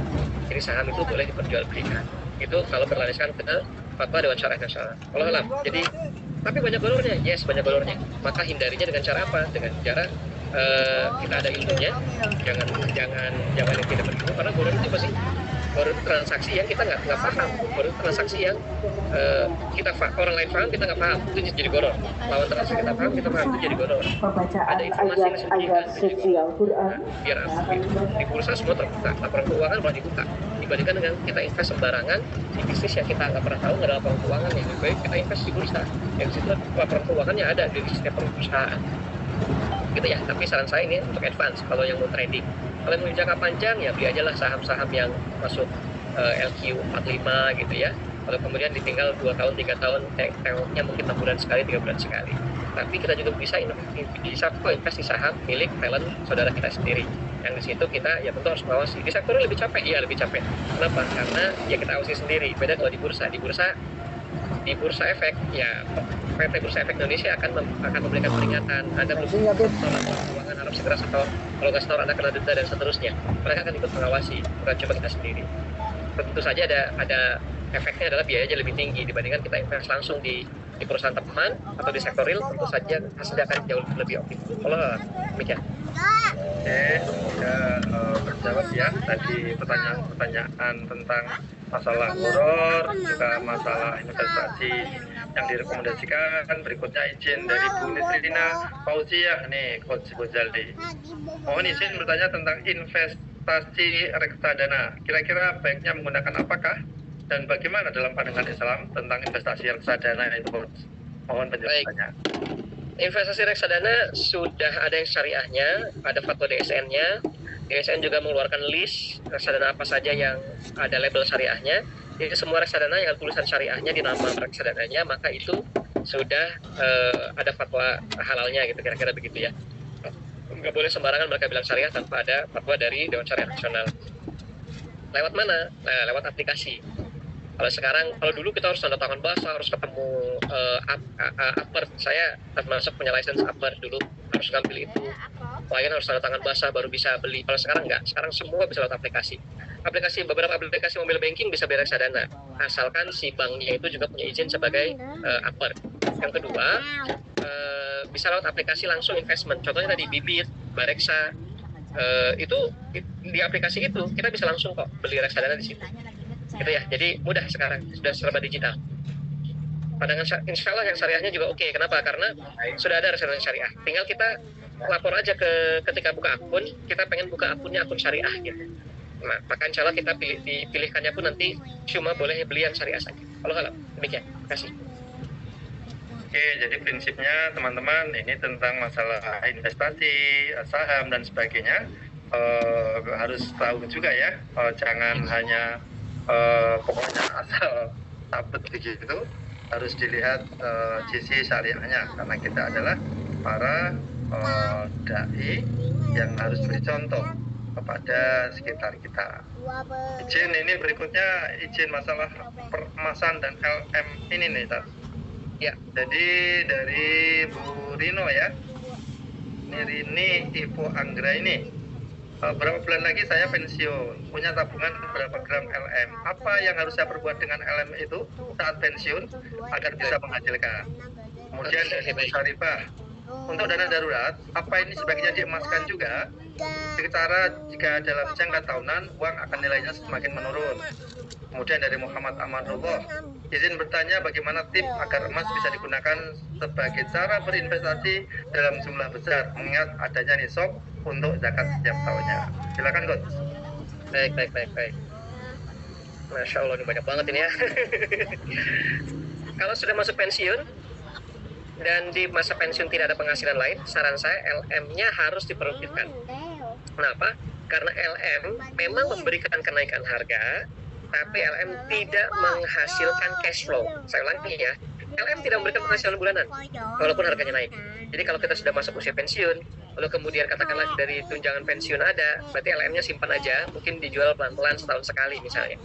Jadi saham itu boleh diperjualbelikan. Itu kalau berlandaskan ke fatwa Dewan Syariah Nasional. Allah alam. Jadi tapi banyak golornya, yes banyak golornya. Maka hindarinya dengan cara apa? Dengan cara kita ada ilmunya, jangan yang tidak berilmu, karena golor itu pasti baru transaksi yang kita nggak paham, baru transaksi yang orang lain paham kita nggak paham, itu jadi goror. Lawan transaksi kita paham itu jadi goror. Ada informasi yang disembunyikan biar di bursa semua terbuka, laporan keuangan malah dibuka, dibandingkan dengan kita invest sembarangan di bisnis yang kita nggak pernah tahu, nggak ada laporan keuangan. Yang lebih baik kita invest di bursa, yang situ laporan keuangannya ada di setiap perusahaan gitu ya. Tapi saran saya ini untuk advance, kalau yang mau trading. Kalau mau jangka panjang ya beli aja lah saham-saham yang masuk LQ45 gitu ya. Kalau kemudian ditinggal 2 tahun 3 tahun, tengoknya mungkin 6 bulan sekali, 3 bulan sekali. Tapi kita juga bisa invest di saham milik talent saudara kita sendiri. Yang di situ kita ya tentu harus mengawasi. Di sektor lebih capek, iya lebih capek. Kenapa? Karena ya kita awasi sendiri. Beda kalau di bursa. Di bursa efek ya PT Bursa Efek Indonesia akan memberikan peringatan. Anda belum keuangan harus segera setor. Kalau nggak setor Anda kena denda dan seterusnya. Mereka akan ikut mengawasi, bukan cuma kita sendiri. Tentu saja ada efeknya adalah biayanya lebih tinggi dibandingkan kita invest langsung di perusahaan teman atau di sektor real. Tentu saja hasilnya akan jauh lebih optimal. Kalau demikian. Oke, semoga terjawab ya tadi pertanyaan tentang masalah horor, juga masalah investasi yang direkomendasikan. Berikutnya izin dari Bu Nitrina Fauziah nih, Coach Gozali. Mohon izin bertanya tentang investasi reksadana. Kira-kira baiknya menggunakan apakah dan bagaimana dalam pandangan Islam tentang investasi reksadana itu, Coach? Mohon penjelasannya. Investasi reksadana sudah ada yang syariahnya, ada fatwa DSN-nya. DSN juga mengeluarkan list reksadana apa saja yang ada label syariahnya. Jadi semua reksadana yang ada tulisan syariahnya di nama reksadananya, maka itu sudah ada fatwa halalnya gitu, kira-kira begitu ya. Nggak boleh sembarangan mereka bilang syariah tanpa ada fatwa dari Dewan Syariah Nasional. Lewat mana? Nah, lewat aplikasi. Kalau dulu kita harus tanda tangan basah, harus ketemu upper. Saya termasuk punya license upper dulu, harus ngambil itu. Klien harus tanda tangan basah baru bisa beli. Kalau sekarang enggak, sekarang semua bisa lewat aplikasi. Beberapa aplikasi mobile banking bisa beli reksadana, asalkan si banknya itu juga punya izin sebagai upper. Yang kedua, bisa lewat aplikasi langsung investment. Contohnya tadi Bibit, Bareksa, itu di aplikasi itu kita bisa langsung kok beli reksadana di situ. Gitu ya, jadi mudah sekarang, sudah serba digital. Pandangan insya Allah yang syariahnya juga oke. Kenapa? Karena sudah ada reksadana syariah. Tinggal kita lapor aja ketika buka akun, kita pengen buka akunnya akun syariah gitu. Nah, maka insya Allah kita dipilihkannya pun nanti cuma boleh beli yang syariah saja. Kalau demikian, terima kasih. Oke, jadi prinsipnya teman-teman ini tentang masalah investasi, saham dan sebagainya harus tahu juga ya, jangan hanya pokoknya asal sabet begitu, harus dilihat sisi syariahnya, karena kita adalah para dai yang harus beri contoh kepada sekitar kita. Izin ini berikutnya, izin masalah peremasan dan LM ini nih, Tat. Ya, jadi dari Bu Rino ya, ini Rini Ivo Anggra ini. Berapa bulan lagi saya pensiun, punya tabungan berapa gram LM, apa yang harus saya perbuat dengan LM itu saat pensiun agar bisa menghasilkan. Kemudian dari Bu Syarifah, untuk dana darurat, apa ini sebaiknya diemaskan juga? Sementara jika dalam jangka tahunan uang akan nilainya semakin menurun. Kemudian dari Muhammad Amanullah, izin bertanya bagaimana tips agar emas bisa digunakan sebagai cara berinvestasi dalam jumlah besar, mengingat adanya nisab untuk zakat setiap tahunnya. Silakan, Coach. Baik. Masya Allah, ini banyak banget ini ya. Kalau sudah masuk pensiun dan di masa pensiun tidak ada penghasilan lain, saran saya LM-nya harus diperhitungkan. Kenapa? Karena LM memang memberikan kenaikan harga, tapi LM tidak menghasilkan cash flow. Saya ulangi ya, LM tidak memberikan penghasilan bulanan, walaupun harganya naik. Jadi kalau kita sudah masuk usia pensiun, lalu kemudian katakanlah dari tunjangan pensiun ada, berarti LM-nya simpan aja, mungkin dijual pelan-pelan setahun sekali misalnya.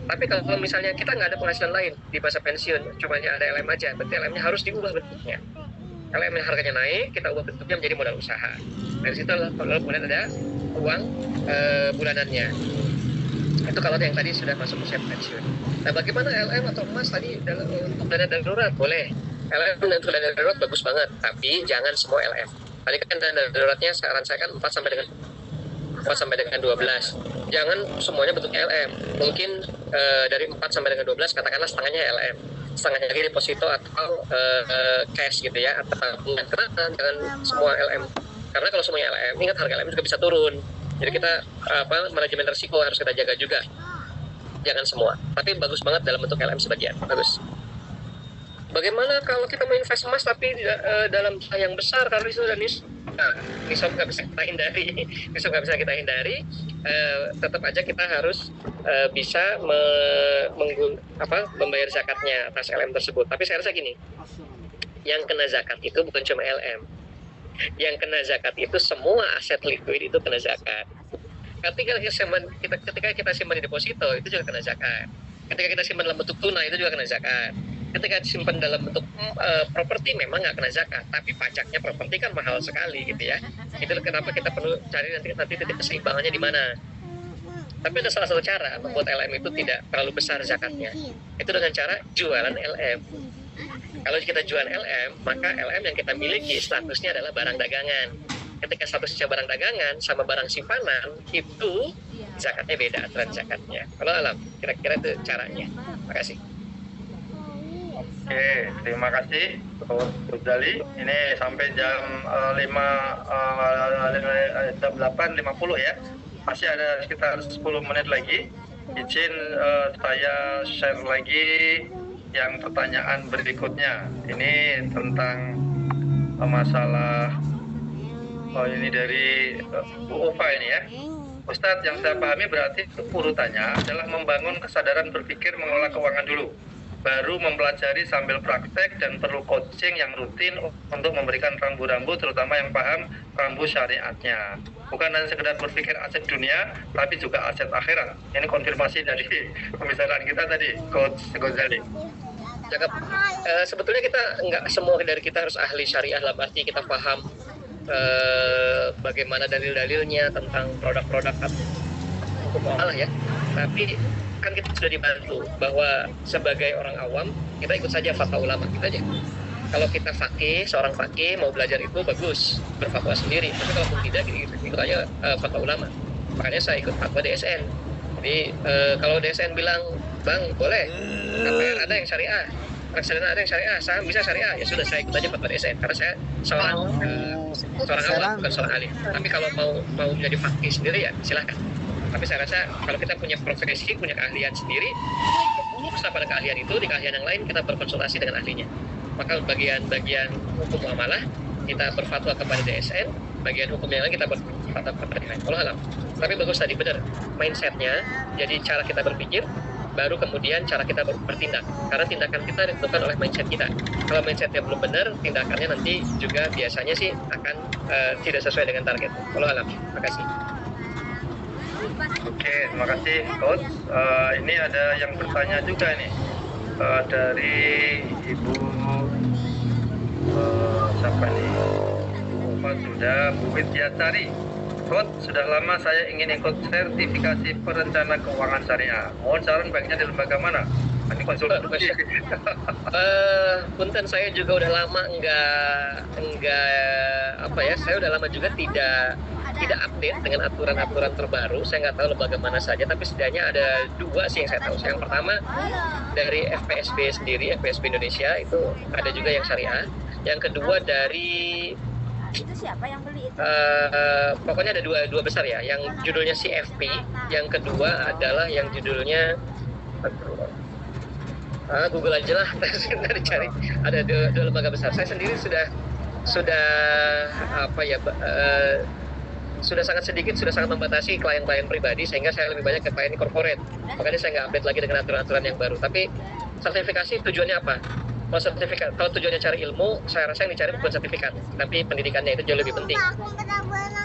Tapi kalau misalnya kita nggak ada penghasilan lain di masa pensiun, cuma ada LM aja, berarti LM-nya harus diubah bentuknya. LM yang harganya naik, kita ubah bentuknya menjadi modal usaha. Dari situ lalu kemudian ada uang bulanannya. Itu kalau yang tadi sudah masuk usia pensiun. Nah, bagaimana LM atau emas tadi untuk dana darurat? Boleh. LM untuk dana darurat bagus banget, tapi jangan semua LM. Tadi kan dana daruratnya saran saya kan 4 sampai dengan 4 sampai dengan 12. Jangan semuanya bentuk LM. Mungkin dari 4 sampai dengan 12 katakanlah setengahnya LM. Setengahnya lagi deposito atau cash gitu ya, atau tabungan. Jangan semua LM. Karena kalau semuanya LM, ingat harga LM juga bisa turun. Jadi kita manajemen risiko harus kita jaga juga. Jangan semua. Tapi bagus banget dalam bentuk LM sebagian. Bagus. Bagaimana kalau kita mau invest emas tapi dalam jumlah yang besar karena itu dan nisab nggak bisa kita hindari, nisab nggak bisa kita hindari. Tetap aja kita harus bisa membayar zakatnya atas LM tersebut. Tapi saya rasa gini, yang kena zakat itu bukan cuma LM, yang kena zakat itu semua aset likuid itu kena zakat. Ketika kita simpan di deposito itu juga kena zakat. Ketika kita simpan dalam bentuk tunai itu juga kena zakat. Ketika disimpan dalam bentuk properti memang nggak kena zakat, tapi pajaknya properti kan mahal sekali gitu ya. Itu kenapa kita perlu cari nanti titik keseimbangannya di mana. Tapi ada salah satu cara membuat LM itu tidak terlalu besar zakatnya. Itu dengan cara jualan LM. Kalau kita jual LM, maka LM yang kita miliki statusnya adalah barang dagangan. Ketika statusnya barang dagangan sama barang simpanan, itu zakatnya beda aturan zakatnya. Kalau alam, kira-kira itu caranya. Makasih. Oke, terima kasih Coach Gozali. Ini sampai jam 8.50 ya. Masih ada sekitar 10 menit lagi. Izin saya share lagi yang pertanyaan berikutnya. Ini tentang masalah ini dari Bu Ufa ini ya. Ustadz, yang saya pahami berarti urutannya adalah membangun kesadaran berpikir mengelola keuangan dulu, baru mempelajari sambil praktek, dan perlu coaching yang rutin untuk memberikan rambu-rambu, terutama yang paham rambu syariatnya. Bukan hanya sekedar berpikir aset dunia, tapi juga aset akhirat. Ini konfirmasi dari pembicaraan kita tadi, Coach Gozali. Cakep. Sebetulnya kita nggak semua dari kita harus ahli syariah, dalam arti kita paham bagaimana dalil-dalilnya tentang produk-produk hukum muamalah ya. Tapi kan kita sudah dibantu bahwa sebagai orang awam kita ikut saja fatwa ulama kita aja. Kalau kita fakih, seorang fakih mau belajar itu bagus, berfatwa sendiri. Tapi kalau tidak, ikut aja fatwa ulama. Makanya saya ikut fatwa DSN. Jadi kalau DSN bilang, bang boleh, KPR ada yang syariah, reksadana ada yang syariah, saham bisa syariah, ya sudah saya ikut aja fatwa DSN. Karena saya seorang awam, bukan seorang ahli. Tapi kalau mau menjadi fakih sendiri ya silahkan. Tapi saya rasa kalau kita punya profesi, punya keahlian sendiri, fokus pada keahlian itu, di keahlian yang lain kita berkonsultasi dengan ahlinya. Maka bagian hukum muamalah kita berfatwa kepada DSN, bagian hukum yang lain kita berfatwa kepada DSN. Allah alam. Tapi bagus tadi, benar mindsetnya. Jadi cara kita berpikir, baru kemudian cara kita bertindak. Karena tindakan kita ditentukan oleh mindset kita. Kalau mindsetnya belum benar, tindakannya nanti juga biasanya sih akan tidak sesuai dengan target. Allah alam. Terima kasih. Oke, terima kasih Coach. Ini ada yang bertanya juga nih dari Ibu siapa nih? Sudah Bu Widyasari. Coach, sudah lama saya ingin ikut sertifikasi perencana keuangan syariah. Mohon saran baiknya di lembaga mana? Ini konsultasi. Punten, saya juga udah lama saya udah lama juga tidak update dengan aturan-aturan terbaru. Saya nggak tahu lembaga mana saja, tapi setidaknya ada dua sih yang saya tahu. Yang pertama dari FPSB sendiri, FPSB Indonesia itu ada juga yang syariah. Yang kedua dari itu siapa yang beli itu? Pokoknya ada dua besar ya. Yang judulnya CFP, yang kedua adalah yang judulnya Google aja lah, nanti cari. Ada dua lembaga besar. Saya sendiri sudah sangat sedikit, sudah sangat membatasi klien-klien pribadi, sehingga saya lebih banyak ke klien corporate. Makanya saya nggak update lagi dengan aturan-aturan yang baru. Tapi sertifikasi tujuannya apa? Kalau tujuannya cari ilmu, saya rasa yang dicari bukan sertifikat, tapi pendidikannya itu jauh lebih penting.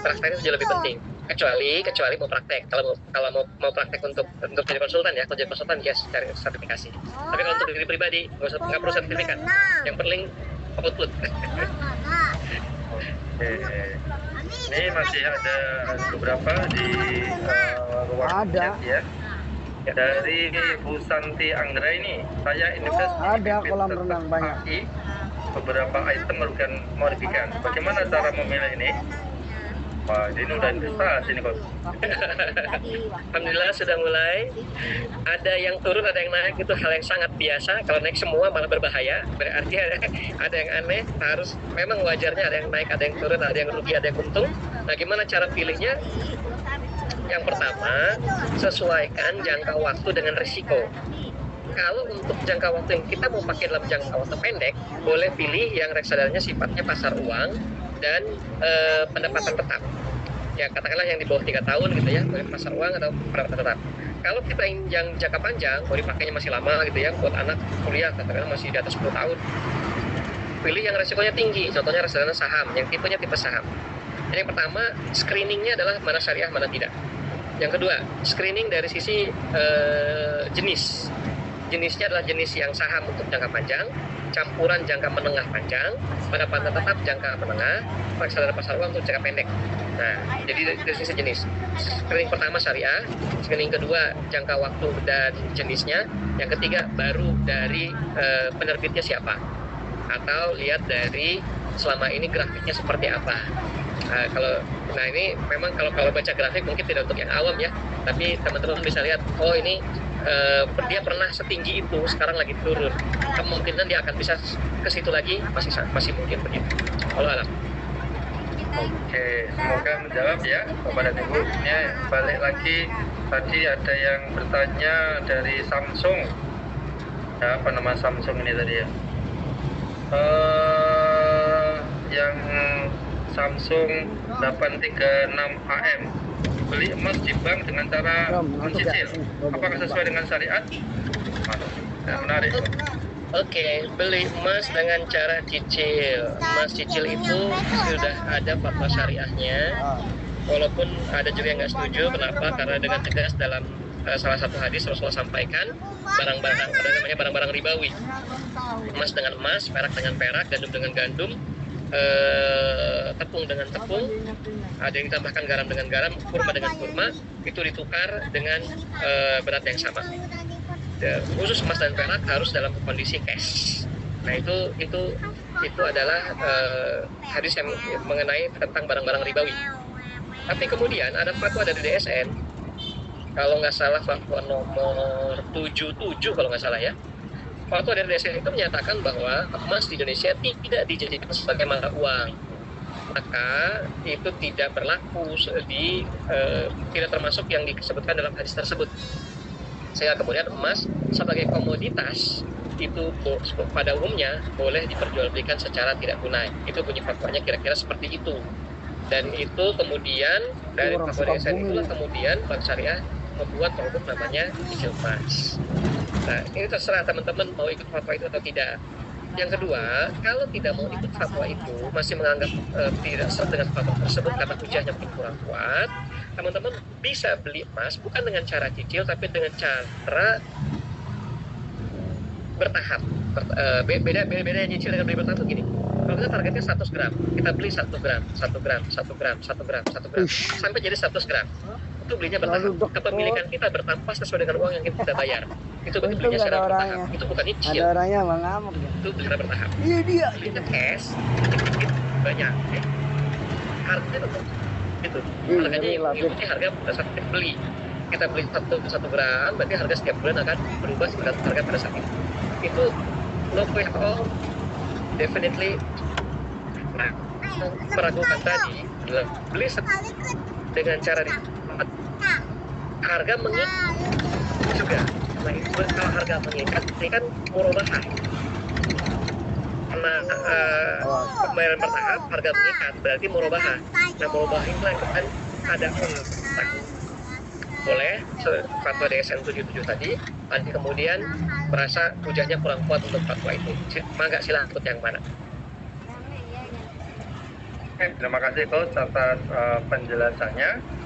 Praktek itu jauh lebih penting. Kecuali mau praktek. Kalau mau praktek untuk jadi konsultan ya, kalau jadi konsultan yes, cari sertifikasi. Tapi kalau untuk diri pribadi nggak perlu sertifikat. Yang penting output. Ini masih ada beberapa di ruang chat ya. Dari Bu Santi Anggra ini, saya invest ada kolam renang banyak. Beberapa item merugikan. Bagaimana cara memilih ini? Wah, ini udah investasi nih, Coach. Alhamdulillah sudah mulai. Ada yang turun, ada yang naik, itu hal yang sangat biasa. Kalau naik semua malah berbahaya. Berarti ada yang aneh. Harus memang wajarnya ada yang naik, ada yang turun, ada yang rugi, ada yang untung. Nah, gimana cara pilihnya? Yang pertama, sesuaikan jangka waktu dengan risiko. Kalau untuk jangka waktu yang kita mau pakai dalam jangka waktu pendek, boleh pilih yang reksadanya sifatnya pasar uang dan pendapatan tetap. Ya katakanlah yang di bawah 3 tahun gitu ya, boleh pasar uang atau pendapatan tetap. Kalau kita yang jangka panjang, mau dipakainya masih lama gitu ya, buat anak kuliah katakanlah masih di atas 10 tahun, pilih yang resikonya tinggi, contohnya reksadana saham, yang tipenya tipe saham. Jadi yang pertama, screeningnya adalah mana syariah, mana tidak. Yang kedua, screening dari sisi jenis. Jenisnya adalah jenis yang saham untuk jangka panjang, campuran jangka menengah panjang, pendapatan tetap jangka menengah, reksadana pasar uang untuk jangka pendek. Nah, jadi dari sisi jenis. Screening pertama syariah, screening kedua jangka waktu dan jenisnya, yang ketiga baru dari penerbitnya siapa, atau lihat dari selama ini grafiknya seperti apa. Nah ini memang kalau baca grafik mungkin tidak untuk yang awam ya, tapi teman-teman bisa lihat, oh ini dia pernah setinggi itu, sekarang lagi turun, kemungkinan dia akan bisa ke situ lagi, masih mungkin begitu. Allah alam. Oke, semoga menjawab ya kepada Ibu. Ini balik lagi, tadi ada yang bertanya dari Samsung. Ya, apa nama Samsung ini tadi ya? Yang Samsung 836 AM. Beli emas di bank dengan cara mencicil. Apakah sesuai dengan syariat? Menarik. Oke, beli emas dengan cara cicil. Emas cicil itu sudah ada fatwa syariahnya. Walaupun ada juga yang nggak setuju. Kenapa? Karena dengan tegas dalam salah satu hadis Rasulullah sampaikan barang-barang ribawi. Emas dengan emas, perak dengan perak, gandum dengan gandum, tepung dengan tepung, ada yang ditambahkan garam dengan garam, kurma dengan kurma, itu ditukar dengan berat yang sama. Khusus emas dan perak harus dalam kondisi cash. Nah itu adalah hadis yang mengenai tentang barang-barang ribawi. Tapi kemudian ada fatwa dari DSN, kalau nggak salah fatwa nomor 77 kalau nggak salah ya. Fatwa dari DSN itu menyatakan bahwa emas di Indonesia tidak dijadikan sebagai mata uang, maka itu tidak berlaku tidak termasuk yang disebutkan dalam hadis tersebut. Sehingga kemudian emas sebagai komoditas itu pada umumnya boleh diperjualbelikan secara tidak tunai. Itu bunyi fatwanya kira-kira seperti itu. Dan itu kemudian dari fatwa DSN itulah kemudian Bank Syariah membuat produk namanya cicil emas. Nah, ini terserah teman-teman mau ikut fatwa itu atau tidak. Yang kedua, kalau tidak mau ikut fatwa itu, masih menganggap tidak sesuai dengan fatwa tersebut karena hujahnya mungkin kurang kuat, teman-teman bisa beli emas bukan dengan cara cicil, tapi dengan cara bertahap. Beda nyicil dengan beli bertahap gini. Kalau kita targetnya 100 gram, kita beli 1 gram, 1 gram, 1 gram, 1 gram, 1 gram, sampai jadi 100 gram. Itu belinya bertahap. Kepemilikan kita bertambah sesuai dengan uang yang kita bayar. Itu belinya secara bertahap. Itu bukan nyicil. Ada orangnya Bang Amok ya. Itu secara bertahap. Iya dia. Belinya cash, dikit banyak. Harganya tetap gitu. Harganya ini harga berdasarkan beli. Kita beli 1 gram, berarti harga setiap bulan akan berubah sesuai harga pada saat itu. Itu no way at all. Definitely. Nah, meragukan tadi adalah beli dengan cara harga mengikat juga. Nah itu kalau harga mengikat ini kan murabahah. Karena pembayaran bertahap harga mengikat berarti murabahah. Nah murabahah itu kan ada utang. Boleh fatwa DSN 77 tadi, nanti kemudian merasa hujahnya kurang kuat untuk fatwa itu. Mangga silahkan ikut yang mana. Terima kasih Coach atas penjelasannya.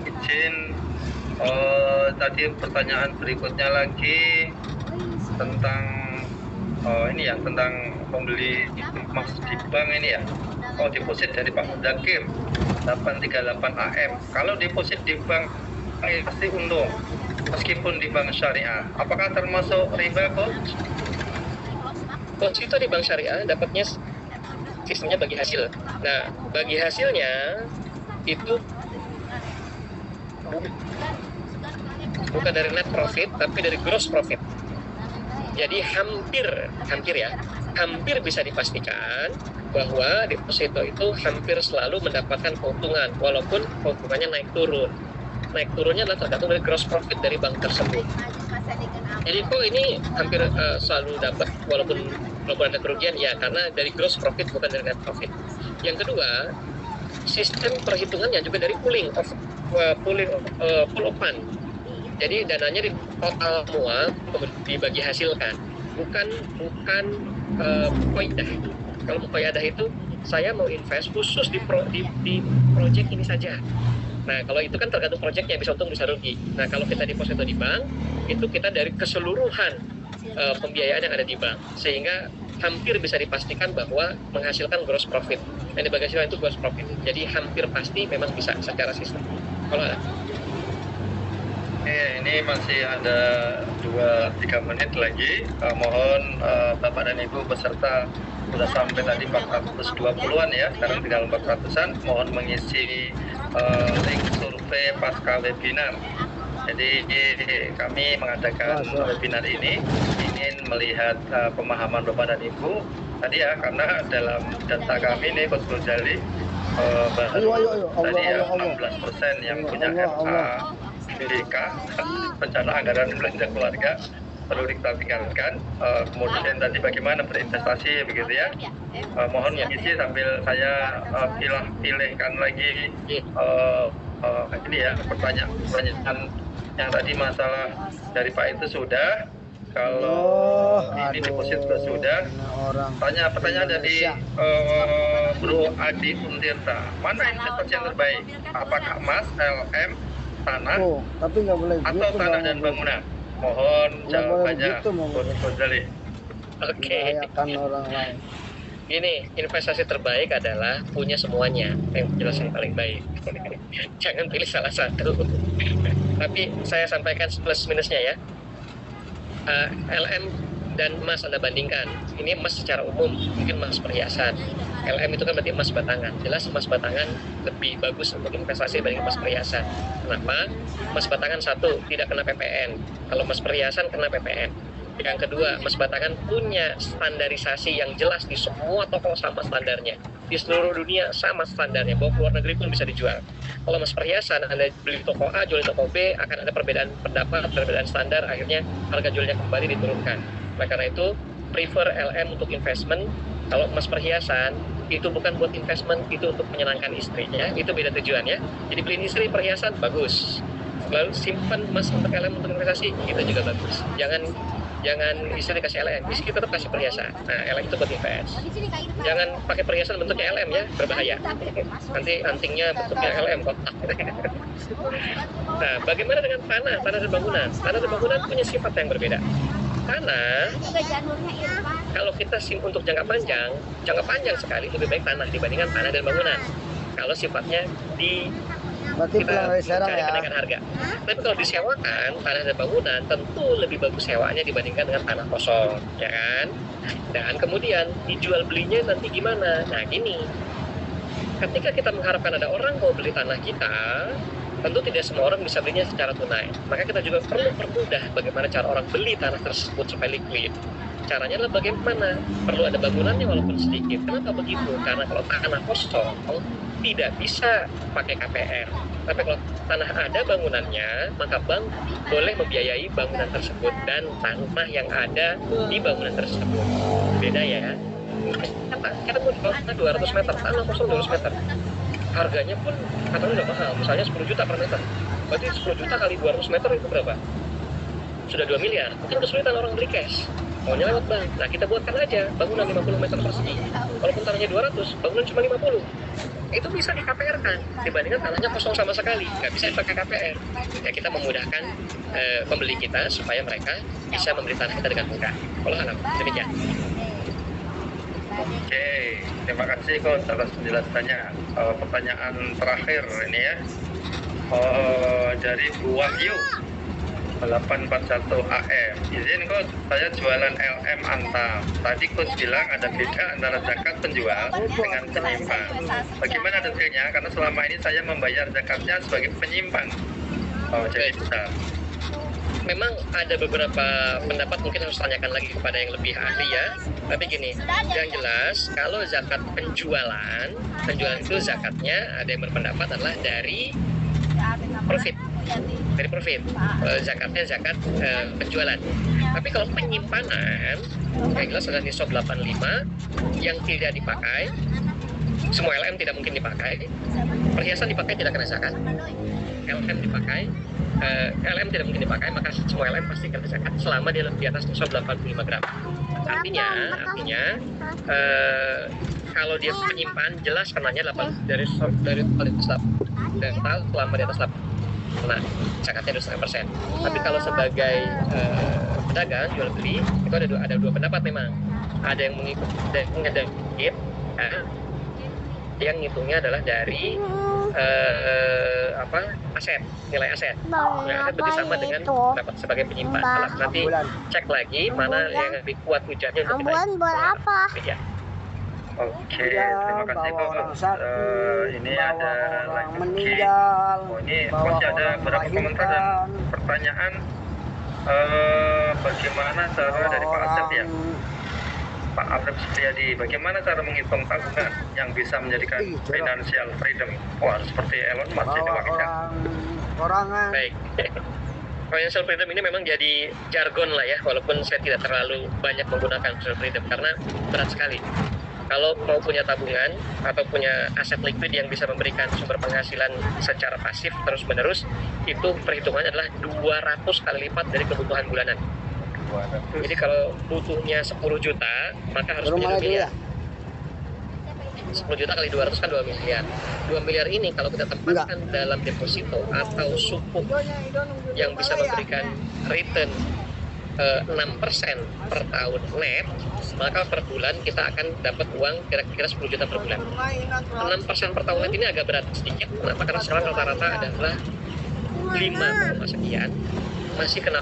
Izin tadi pertanyaan berikutnya lagi tentang ini ya, tentang pembeli emas di bank ini ya. Deposit dari Pak Mudakir 838 AM. Kalau deposit di bank pasti untung meskipun di bank syariah. Apakah termasuk riba, Coach? Coach itu di bank syariah dapatnya sistemnya bagi hasil. Nah, bagi hasilnya itu bukan dari net profit, tapi dari gross profit. Jadi hampir bisa dipastikan bahwa deposito itu hampir selalu mendapatkan keuntungan, walaupun keuntungannya naik turun. Naik turunnya adalah tergantung dari gross profit dari bank tersebut. Jadi kok ini hampir selalu dapat, walaupun ada kerugian ya, karena dari gross profit bukan dari net profit. Yang kedua, sistem perhitungannya juga dari pool of fund. Jadi dananya di total semua dibagi hasilkan, bukan koidah. Kalau koidah itu saya mau invest khusus di project ini saja. Nah, kalau itu kan tergantung projectnya, bisa untung bisa rugi. Nah, kalau kita deposito di bank, itu kita dari keseluruhan pembiayaan yang ada di bank, sehingga hampir bisa dipastikan bahwa menghasilkan gross profit. Yang dibagi hasilkan itu gross profit. Jadi hampir pasti memang bisa secara sistem. Kalau ada. Ini masih ada 2-3 menit lagi. Mohon Bapak dan Ibu peserta sudah sampai tadi 420-an ya, sekarang tinggal 400-an. Mohon mengisi link survei pasca webinar. Jadi kami mengadakan webinar ini ingin melihat pemahaman Bapak dan Ibu tadi ya, karena dalam data kami nih Coach Gozali baru tadi ya 16% yang punya RA BK, rencana anggaran belanja keluarga, perlu diperhatikan. Kemudian tadi bagaimana berinvestasi begitu ya. Mohon mengisi sambil saya pilihkan lagi ini ya, pertanyaan yang tadi masalah dari Pak itu sudah. Kalau ini deposito sudah. Pertanyaan dari Bro Adi Untirta, mana investasi yang terbaik? Apakah emas, LM, tanah, tapi nggak boleh atau gitu, tanah dan bangunan? Mohon jawabannya, Coach Gozali. Oke. Orang lain. Ini investasi terbaik adalah punya semuanya, yang jelas yang paling baik. Jangan pilih salah satu. Tapi saya sampaikan plus minusnya ya. LM dan emas Anda bandingkan. Ini emas secara umum, mungkin emas perhiasan. LM itu kan berarti emas batangan. Jelas emas batangan lebih bagus untuk investasi dibanding emas perhiasan. Kenapa? Emas batangan satu, tidak kena PPN. Kalau emas perhiasan kena PPN. Yang kedua, emas batangan punya standarisasi yang jelas di semua toko sama standarnya. Di seluruh dunia sama standarnya, bawa ke luar negeri pun bisa dijual. Kalau emas perhiasan, Anda beli toko A, jual di toko B, akan ada perbedaan pendapat, perbedaan standar, akhirnya harga jualnya kembali diturunkan. Oleh karena itu, prefer LM untuk investment. Kalau emas perhiasan, itu bukan buat investment, itu untuk menyenangkan istrinya, itu beda tujuannya. Jadi beliin istri perhiasan, bagus. Lalu simpan emas untuk LM untuk investasi, itu juga bagus. Jangan istri kasih LM, istri tetap kasih perhiasan. Nah, LM itu buat invest. Jangan pakai perhiasan bentuknya LM ya, berbahaya. Nanti antingnya bentuknya LM kotak. Nah, bagaimana dengan tanah dan bangunan? Tanah dan bangunan punya sifat yang berbeda. Tanah, kalau kita untuk jangka panjang sekali lebih baik tanah dibandingkan tanah dan bangunan. Kalau sifatnya Berarti kita mencari kenaikan harga. Tapi kalau disewakan tanah dan bangunan, tentu lebih bagus sewanya dibandingkan dengan tanah kosong, ya kan? Dan kemudian dijual belinya nanti gimana? Nah gini, ketika kita mengharapkan ada orang mau beli tanah kita, tentu tidak semua orang bisa belinya secara tunai. Maka kita juga perlu permudah bagaimana cara orang beli tanah tersebut supaya liquid. Caranya adalah bagaimana? Perlu ada bangunannya walaupun sedikit. Kenapa begitu? Karena kalau tanah kosong tidak bisa pakai KPR. Tapi kalau tanah ada bangunannya, maka bank boleh membiayai bangunan tersebut dan tanah yang ada di bangunan tersebut. Beda ya. Kita mau jual tanah 200 meter, tanah kosong 200 meter. Harganya pun katanya udah mahal, misalnya 10 juta per meter. Berarti 10 juta kali 200 meter itu berapa? Sudah 2 miliar. Mungkin kesulitan orang beli cash. Maunya lewat bank. Nah, kita buatkan aja bangunan 50 meter persegi. Walaupun tanahnya 200, bangunan cuma 50. Itu bisa di KPR-kan dibandingkan tanahnya kosong sama sekali. Nggak bisa dipakai KPR. Ya, kita memudahkan pembeli kita supaya mereka bisa membeli tanah kita dengan mudah. Kalau alam, demikian. Oke, terima kasih Coach atas penjelasannya. Pertanyaan terakhir ini ya, dari Bu Wahyu. 841 AM. Izin coach, saya jualan LM Antam. Tadi coach bilang ada beda antara zakat penjual dengan penyimpan. Bagaimana detailnya? Karena selama ini saya membayar zakatnya sebagai penyimpan. Oh, jadi besar. Memang ada beberapa pendapat, mungkin harus tanyakan lagi kepada yang lebih ahli ya. Tapi gini, yang jelas kalau zakat penjualan itu zakatnya ada yang berpendapat adalah dari profit. Zakatnya zakat penjualan. Tapi kalau penyimpanan, yang jelas adalah nisab 85 yang tidak dipakai. Semua LM tidak mungkin dipakai. Perhiasan dipakai tidak kena zakat. LM dipakai. LM tidak mungkin dipakai, maka semua LM pasti kena zakat selama dia di atas nisab 85 gram. Artinya kalau dia penyimpan jelas kenanya dari total selama di atas 8. Nah, zakatnya 2,5%. Tapi kalau sebagai pedagang jual beli itu ada dua pendapat memang. Ada yang mengikuti yang ngitungnya adalah dari aset, nilai aset. Nah, aset bersama dengan dapat sebagai penyimpan. Nanti cek lagi mana yang lebih kuat hujannya untuk kita. Ya. Oke, terima kasih coach. Ini ada lagi. Meninggal. Oh, ini masih ada beberapa komentar dan pertanyaan. Bagaimana cara dari Pak Asep ya? Pak Asep Supriyadi, bagaimana cara menghitung tabungan yang bisa menjadikan financial freedom? Wah, seperti Elon Musk ini makanya. Orangan. Baik. Financial freedom ini memang jadi jargon lah ya, walaupun saya tidak terlalu banyak menggunakan financial freedom karena berat sekali. Kalau mau punya tabungan atau punya aset liquid yang bisa memberikan sumber penghasilan secara pasif terus-menerus, itu perhitungannya adalah 200 kali lipat dari kebutuhan bulanan. Jadi kalau butuhnya 10 juta, maka harus punya 2 miliar. 10 juta kali 200 kan 2 miliar. 2 miliar ini kalau kita tempatkan dalam deposito atau sukuk yang bisa memberikan return 6% per tahun net, maka per bulan kita akan dapat uang kira-kira 10 juta per bulan. 6% per tahun net ini agak berat sedikit. Kenapa? Karena sekarang rata-rata adalah 5, sekian, masih kena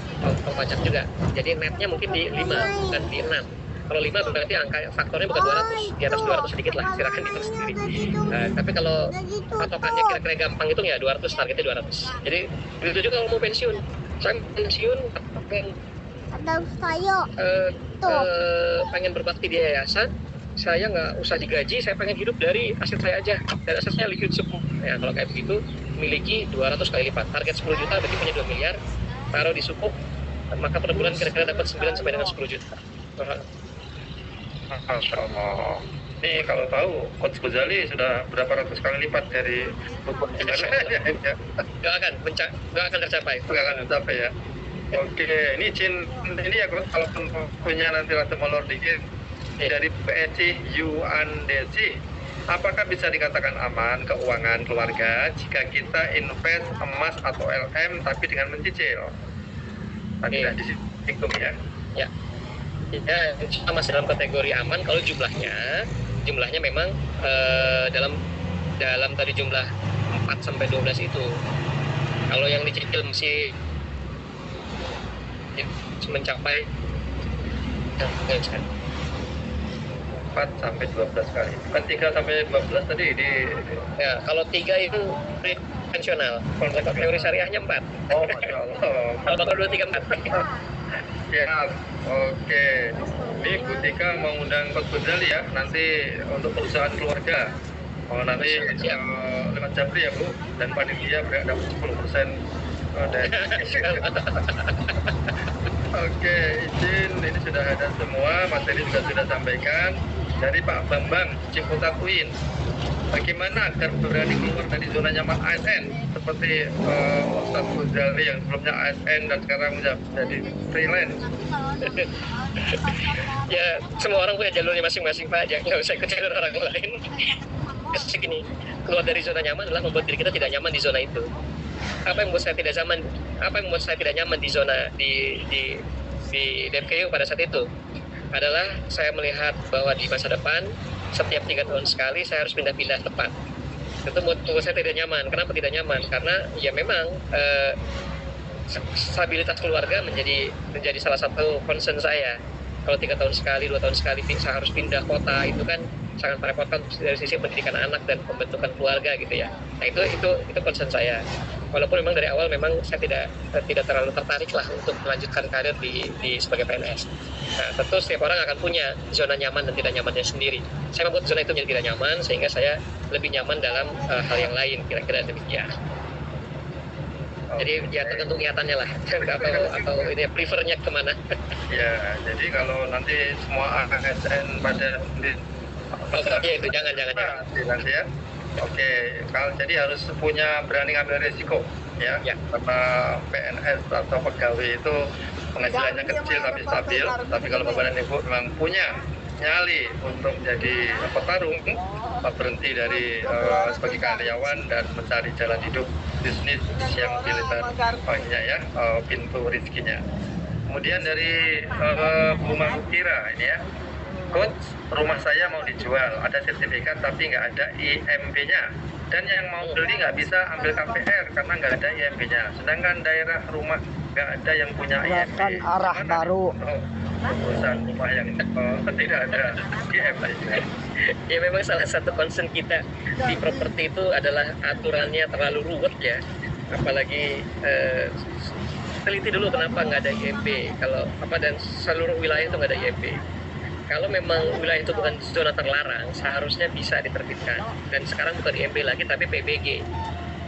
pajak juga. Jadi netnya mungkin di 5 bukan di 6. Kalau 5 berarti angka faktornya bukan 200, di atas 200 sedikit lah, silakan hitung sendiri. Tapi kalau patokannya kira-kira gampang itu ya 200, targetnya 200. Jadi begitu juga kalau mau pensiun. Saya pensiun pengen berbakti di yayasan, saya nggak usah digaji, saya pengen hidup dari aset saya aja, dan asetnya liquid semua. Ya, kalau kayak begitu, miliki 200 kali lipat. Target 10 juta berarti punya 2 miliar, taruh di sukuk, maka per bulan kira-kira dapat 9 sampai dengan 10 juta. Masya Allah. Ini kalau tahu, Coach Ghazali sudah berapa ratus kali lipat dari sukuk. Nggak akan tercapai. Nggak akan tercapai ya. Oke, ini ini ya kalau punya nanti ratu molor dikit dari PSC UANDC, apakah bisa dikatakan aman keuangan keluarga jika kita invest emas atau LM tapi dengan mencicil? Tidak disinggung ya? Ya, masih dalam kategori aman kalau jumlahnya memang dalam tadi jumlah 4 sampai 12 itu. Kalau yang dicicil masih mencapai 4 sampai 12 kali. Bukan 3 sampai 12 tadi di ya, kalau 3 itu konvensional. Kalau teori syariahnya 4. Oh, Masya Allah. Kalau bakal 2, 3, 4. Ya, oke. Ini Bu Tika mau undang Coach Ghazali ya, nanti untuk perusahaan keluarga. Oh, nanti lewat Japri ya Bu, dan panitia dapat 10% dari. Oke, izin, ini sudah ada semua, materi juga sudah sampaikan. Dari Pak Bambang Ciputat UIN, bagaimana agar berani keluar dari zona nyaman ASN seperti Ustaz Ghazali yang sebelumnya ASN dan sekarang menjadi freelance? Ya, semua orang punya jalurnya masing-masing Pak, jangan nggak usah ikut jalur orang lain. Segini, keluar dari zona nyaman adalah membuat diri kita tidak nyaman di zona itu. Apa yang membuat saya tidak nyaman di zona di DFKU pada saat itu adalah saya melihat bahwa di masa depan setiap 3 tahun sekali saya harus pindah-pindah tempat. Itu membuat saya tidak nyaman. Kenapa tidak nyaman? Karena ya memang stabilitas keluarga menjadi salah satu concern saya. Kalau 3 tahun sekali, 2 tahun sekali harus pindah kota, itu kan sangat merepotkan dari sisi pendidikan anak dan pembentukan keluarga gitu ya. Nah itu concern saya. Walaupun memang dari awal memang saya tidak terlalu tertarik lah untuk melanjutkan karir di sebagai PNS. Nah tentu setiap orang akan punya zona nyaman dan tidak nyamannya sendiri. Saya membuat zona itu menjadi tidak nyaman sehingga saya lebih nyaman dalam hal yang lain, kira-kira demikian. Jadi ya tergantung niatannya lah atau ini prefernya kemana. Ya, jadi kalau nanti semua ASN pada ya itu jangan nanti ya. Oke, kalau jadi harus punya berani ngambil risiko ya. Karena PNS atau pegawai itu penghasilannya kecil tapi stabil. Tapi kalau Bapak dan Ibu memang punya nyali untuk menjadi petarung, berhenti dari sebagai karyawan dan mencari jalan hidup bisnis yang militer banyak ya, pintu rezekinya. Kemudian dari Bu Mahukira ini ya, Coach, rumah saya mau dijual, ada sertifikat tapi nggak ada IMB-nya, dan yang mau beli nggak bisa ambil KPR karena nggak ada IMB-nya, sedangkan daerah rumah nggak ada yang punya IMB. Arah baru. Perusahaan rumah yang tidak ada IMB. Ya memang salah satu concern kita di properti itu adalah aturannya terlalu ruwet ya, apalagi teliti dulu kenapa nggak ada IMB, kalau dan seluruh wilayah itu nggak ada IMB. Kalau memang wilayah itu bukan zona terlarang, seharusnya bisa diterbitkan. Dan sekarang bukan IMB lagi, tapi PBG.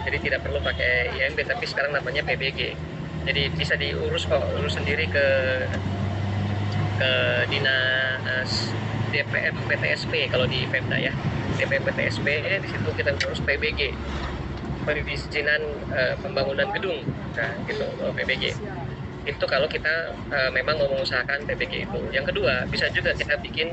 Jadi tidak perlu pakai IMB, tapi sekarang namanya PBG. Jadi bisa diurus sendiri ke Dinas DPM PTSP kalau di Pemda ya. DPM PTSP, di situ kita urus PBG. Perizinan pembangunan gedung. Nah, gitu PBG. Itu kalau kita memang mau mengusahakan PBG itu. Yang kedua, bisa juga kita bikin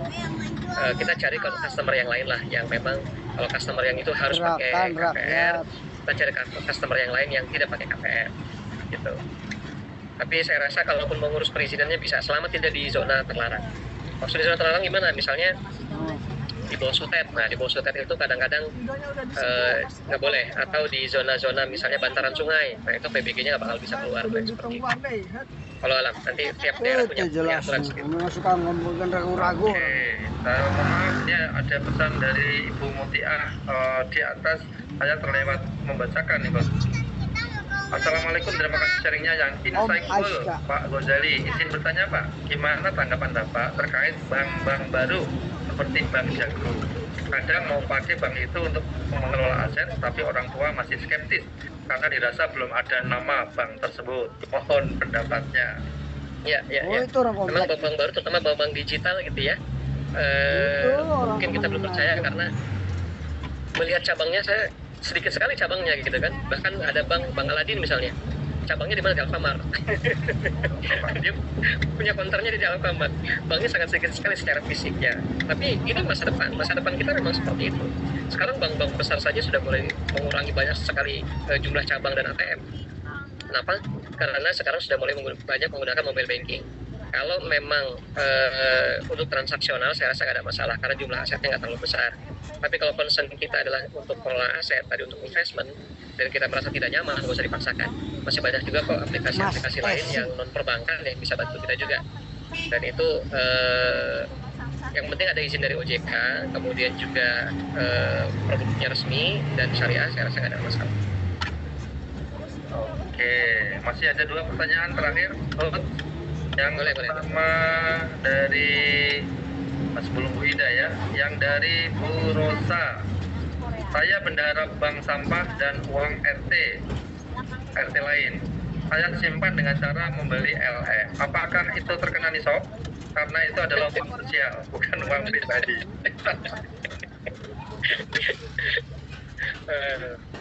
kita cari customer yang lain lah, yang memang kalau customer yang itu harus pakai KPR, kita cari customer yang lain yang tidak pakai KPR gitu. Tapi saya rasa kalaupun mengurus perizinannya bisa, selama tidak di zona terlarang. Maksud di zona terlarang gimana? Misalnya di bawah sutet. Nah, di bawah sutet itu kadang-kadang nggak boleh, atau di zona-zona misalnya bantaran sungai. Nah, itu PBG-nya nggak bakal bisa keluar seperti itu. Kalau alam nanti tiap daerah punya aturan sendiri. Suka ngomongin ragu-ragu. Oke, saya mohon maaf, ini ada pesan dari Ibu Mutiah di atas, saya terlewat membacakan nih, Bang. Assalamualaikum, terima kasih sharingnya yang insightful, Pak Ghazali. Izin bertanya, Pak, gimana tanggapan Bapak terkait bank-bank baru seperti Bank Jago? Kadang mau pakai bank itu untuk mengelola aset, tapi orang tua masih skeptis karena dirasa belum ada nama bank tersebut. Mohon pendapatnya. Ya. Memang bank baru, terutama bank digital gitu ya. Mungkin kita belum percaya karena melihat cabangnya, saya sedikit sekali cabangnya gitu kan. Bahkan ada bank Aladin misalnya, cabangnya di mana? Di Alfamart. Dia punya konternya di Alfamart. Banknya sangat sedikit sekali secara fisiknya. Tapi ini masa depan kita memang seperti itu. Sekarang bank-bank besar saja sudah mulai mengurangi banyak sekali jumlah cabang dan ATM. Kenapa? Karena sekarang sudah mulai banyak menggunakan mobile banking. Kalau memang untuk transaksional, saya rasa nggak ada masalah karena jumlah asetnya nggak terlalu besar. Tapi kalau concern kita adalah untuk pengelolaan aset, tadi untuk investment, dan kita merasa tidak nyaman, nggak usah dipaksakan. Masih banyak juga kok aplikasi-aplikasi lain yang non perbankan yang bisa bantu kita juga. Dan itu yang penting ada izin dari OJK, kemudian juga produknya resmi dan syariah, saya rasa nggak ada masalah. Oke, masih ada 2 pertanyaan terakhir. Yang pertama dari sebelum Bu Ida ya, yang dari Bu Rosa. Saya bendahara bank sampah dan uang RT lain. Saya simpan dengan cara membeli LE. Apakah itu terkena nisab? Karena itu adalah uang sosial, bukan uang pribadi.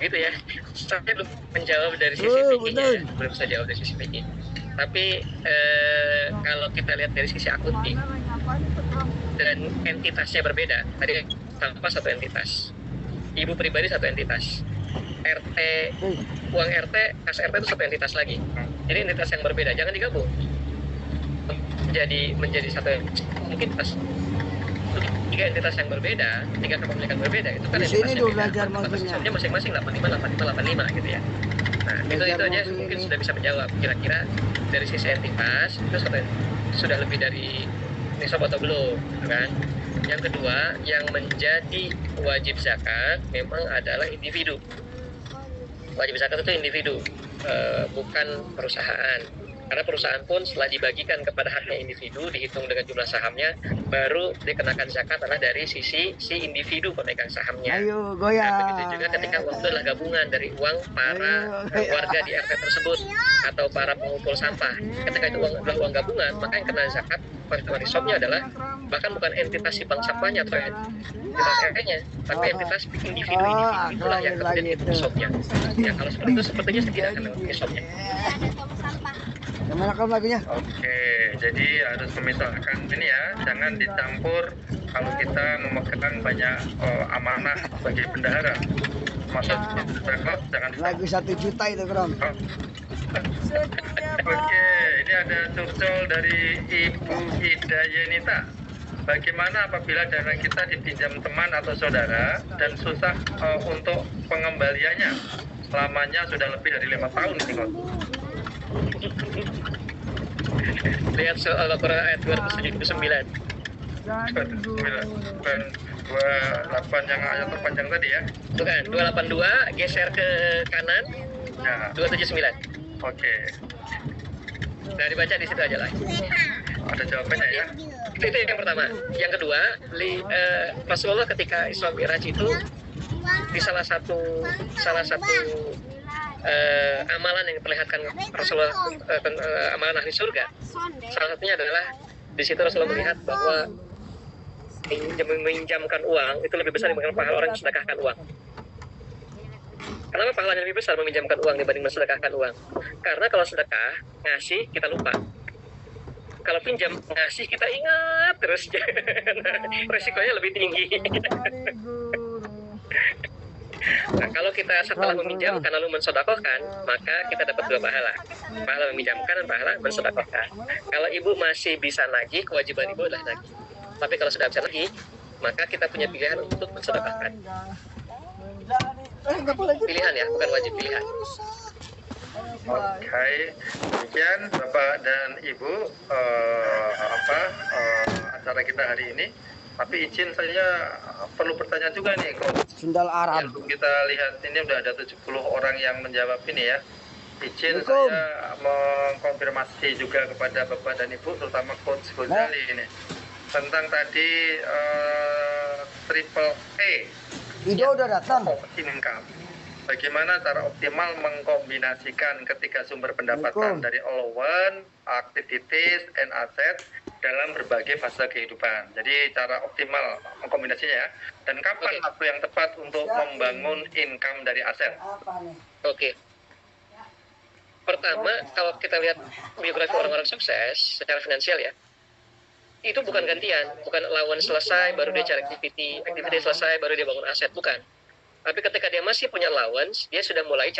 Gitu ya. Saya belum menjawab dari sisi fikihnya, belum bisa jawab dari sisi fikih. Tapi kalau kita lihat dari sisi akunting dan entitasnya berbeda, tadi sampah satu entitas, ibu pribadi satu entitas, RT, uang RT, kas RT itu satu entitas lagi. Jadi entitas yang berbeda, jangan digabung. Menjadi satu entitas. Tiga entitas yang berbeda, 3 kepemilikan berbeda, itu kan di sini tuh belajar maksudnya. masing-masing 85 gitu ya. Nah, itu aja mungkin sudah bisa menjawab. Kira-kira dari sisi entitas itu sudah lebih dari nisab atau belum, gitu kan? Yang kedua, yang menjadi wajib zakat memang adalah individu. Wajib zakat itu individu, bukan perusahaan. Karena perusahaan pun setelah dibagikan kepada haknya individu, dihitung dengan jumlah sahamnya, baru dikenakan zakat adalah dari sisi si individu pemegang sahamnya. Ayo goyang. Nah, begitu juga ketika uang itu adalah gabungan dari uang para warga di RT tersebut atau para pengumpul sampah. Ketika itu adalah uang gabungan, maka yang kena zakat perhitungan nisabnya adalah bahkan bukan entitas si bank sampahnya atau entitas RT-nya, tapi entitas individu itulah yang kemudian itu nisabnya. Ya kalau seperti itu sepertinya tidak akan lewat nisabnya. Gimana kamu lagunya? Oke, jadi harus memisahkan ini ya, jangan dicampur kalau kita memegang banyak amanah sebagai bendahara. Maksudnya jangan Lagu 1 juta itu Bro. Oke, ini ada curcol dari Ibu Ida Yenita. Bagaimana apabila dana kita dipinjam teman atau saudara dan susah untuk pengembaliannya? Selamanya sudah lebih dari 5 tahun nih, Lihat soal Al-Quran ayat 279. Bukan 28 yang ayat terpanjang tadi ya? Bukan, 282 geser ke kanan, Ya, 279. oke. Nah, dibaca di situ aja lah. Ada jawabannya ya? Itu yang pertama. Yang kedua, Rasulullah ketika Isra Mi'raj itu di salah satu amalan yang diperlihatkan Rasulullah, amalan ahli surga. Salah satunya adalah di situ Rasulullah melihat bahwa meminjamkan uang itu lebih besar dibandingkan pahala orang yang sedekahkan uang. Kenapa pahalanya lebih besar meminjamkan uang dibanding mensedekahkan uang? Karena kalau sedekah, ngasih, kita lupa. Kalau pinjam, ngasih, kita ingat terus. Resikonya lebih tinggi. Nah, kalau kita setelah meminjamkan lalu mensedekahkan, maka kita dapat 2 pahala. Pahala meminjamkan dan pahala mensedekahkan. Kalau ibu masih bisa nagih, kewajiban ibu adalah nagih. Tapi kalau sudah bisa nagih, maka kita punya pilihan untuk mensedekahkan. Pilihan ya, bukan wajib, pilihan. Oke, demikian Bapak dan Ibu acara kita hari ini. Tapi izin saya perlu bertanya juga nih, kok Sendal Arab. yang kita lihat ini udah ada 70 orang yang menjawab ini ya. Izin Assalamualaikum. saya mengkonfirmasi juga kepada Bapak dan Ibu, terutama Coach Gozali ini, tentang tadi triple E. Ido udah datang. Income. Bagaimana cara optimal mengkombinasikan ketiga sumber pendapatan dari allowance, activities, and asset dalam berbagai fase kehidupan. Jadi cara optimal mengkombinasinya ya. Dan kapan waktu yang tepat untuk membangun income dari aset? Oke. Pertama, kalau kita lihat biografi orang-orang sukses secara finansial ya, itu bukan gantian, bukan allowance selesai baru dia cari activity selesai baru dia bangun aset, bukan. Tapi ketika dia masih punya allowance, dia sudah mulai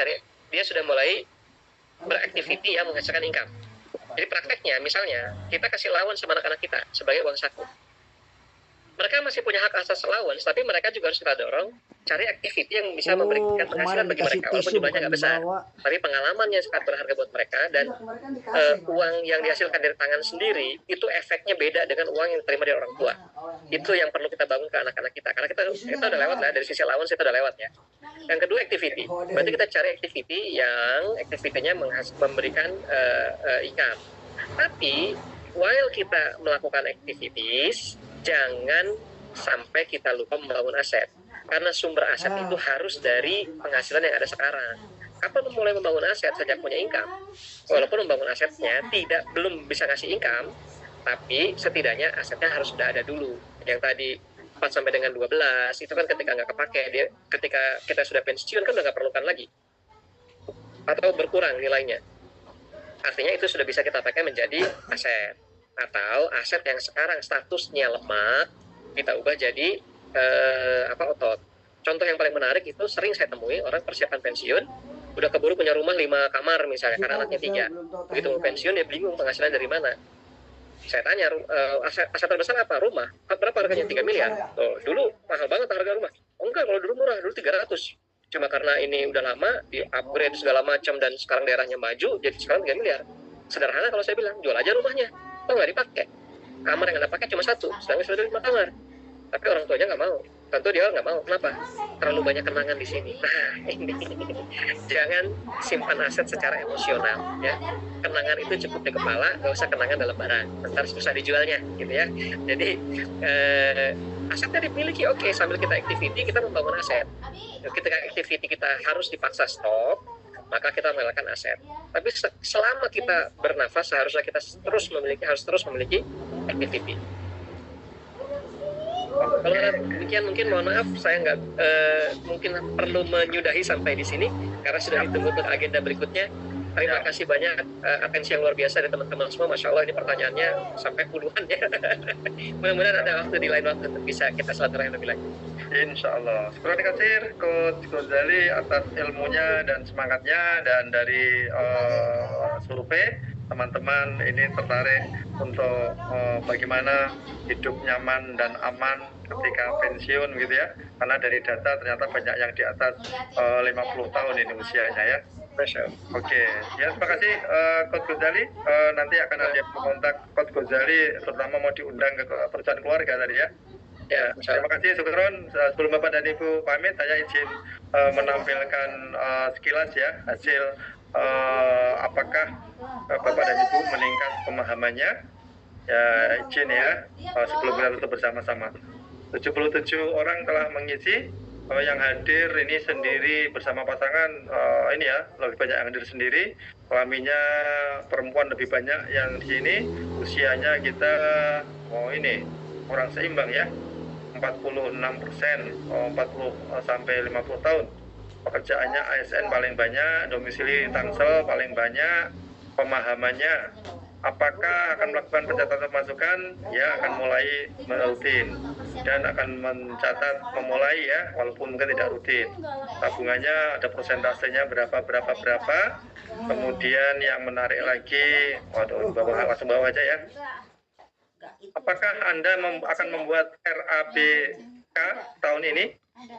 beraktiviti yang menghasilkan income. Jadi prakteknya, misalnya, kita kasih allowance sama anak-anak kita sebagai uang saku. Mereka masih punya hak asas allowance, tapi mereka juga harus kita dorong cari activity yang bisa memberikan penghasilan bagi mereka, walaupun jumlahnya nggak besar. Tapi pengalamannya sangat berharga buat mereka, dan uang yang dihasilkan dari tangan sendiri, itu efeknya beda dengan uang yang diterima dari orang tua. Itu yang perlu kita bangun ke anak-anak kita, karena kita udah lewat lah, dari sisi allowance kita udah lewat ya. Yang kedua, activity. Berarti kita cari activity yang activity-nya memberikan income. Tapi, while kita melakukan activities, jangan sampai kita lupa membangun aset. Karena sumber aset itu harus dari penghasilan yang ada sekarang. Kapan mulai membangun aset? Sejak punya income. Walaupun membangun asetnya belum bisa ngasih income, tapi setidaknya asetnya harus sudah ada dulu. Yang tadi 4 sampai dengan 12 itu kan ketika nggak kepake, ketika kita sudah pensiun kan udah nggak perlukan lagi, atau berkurang nilainya. Artinya itu sudah bisa kita pakai menjadi aset. Atau aset yang sekarang statusnya lemah kita ubah jadi otot. Contoh yang paling menarik itu sering saya temui orang persiapan pensiun udah keburu punya rumah 5 kamar misalnya karena anaknya 3. Begitu mau pensiun dia bingung penghasilan dari mana. Saya tanya, aset terbesar apa? Rumah. Berapa harganya? 3 miliar. Oh, dulu mahal banget harga rumah. Oh enggak, kalau dulu murah, dulu 300. Cuma karena ini udah lama, di upgrade segala macam dan sekarang daerahnya maju, jadi sekarang 3 miliar. Sederhana kalau saya bilang, jual aja rumahnya. Kok nggak dipakai? Kamar yang nggak dipakai cuma 1, sedangkan sudah 5 kamar. Tapi orang tuanya nggak mau. Tentu dia nggak mau. Kenapa? Terlalu banyak kenangan di sini. Nah, ini. Jangan simpan aset secara emosional. Ya. Kenangan itu cukup di kepala, nggak usah kenangan dalam barang. Ntar susah dijualnya, gitu ya. Jadi, asetnya dimiliki, oke. Sambil kita activity, kita membangun aset. Ketika activity kita harus dipaksa stop, maka kita mengalahkan aset. Tapi selama kita bernafas, seharusnya kita harus terus memiliki activity. Kalau demikian mungkin mohon maaf saya nggak mungkin perlu menyudahi sampai di sini karena sudah ditunggu untuk agenda berikutnya. Terima kasih banyak atensi yang luar biasa dari teman-teman semua. Masya Allah ini pertanyaannya sampai puluhan ya. Mudah-mudahan ada waktu di lain waktu untuk bisa kita silaturahmi lebih lanjut. Insya Allah. Syukur kasih Coach Ghazali atas ilmunya dan semangatnya, dan dari survei teman-teman ini tertarik untuk bagaimana hidup nyaman dan aman ketika pensiun gitu ya. Karena dari data ternyata banyak yang di atas 50 tahun ini usianya ya. Oke, ya terima kasih Coach Ghazali. Nanti akan ada yang mengontak Coach Ghazali, terutama mau diundang ke perusahaan keluarga tadi ya. Ya, terima kasih Sukron. Sebelum Bapak dan Ibu pamit, saya izin menampilkan sekilas ya hasil apakah Bapak dan Ibu meningkat pemahamannya. Ya, izin ya sebelum kita tutup bersama-sama. 77 orang telah mengisi. Yang hadir ini sendiri bersama pasangan ini ya, lebih banyak yang hadir sendiri. Kelaminnya perempuan lebih banyak yang di sini. Usianya kita ini kurang seimbang ya, 46%, 40 sampai 50 tahun. Pekerjaannya ASN paling banyak, domisili Tangsel paling banyak. Pemahamannya apakah akan melakukan pencatatan masukan? Ya, akan mulai rutin dan akan memulai ya, walaupun mungkin tidak rutin. Tabungannya ada persentasenya berapa. Kemudian yang menarik lagi, langsung bawah aja ya. Apakah Anda akan membuat RABK tahun ini?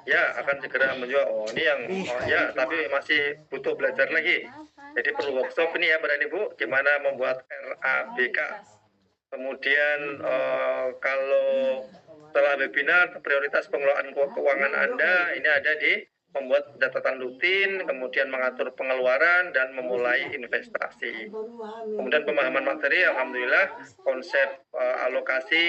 Ya, akan segera menjual. Ini yang ya, tapi masih butuh belajar lagi. Jadi perlu workshop ini ya Bapak dan Ibu, gimana membuat RABK. Kemudian kalau setelah webinar, prioritas pengelolaan keuangan Anda ini ada di membuat catatan rutin, kemudian mengatur pengeluaran dan memulai investasi. Kemudian pemahaman materi, alhamdulillah konsep alokasi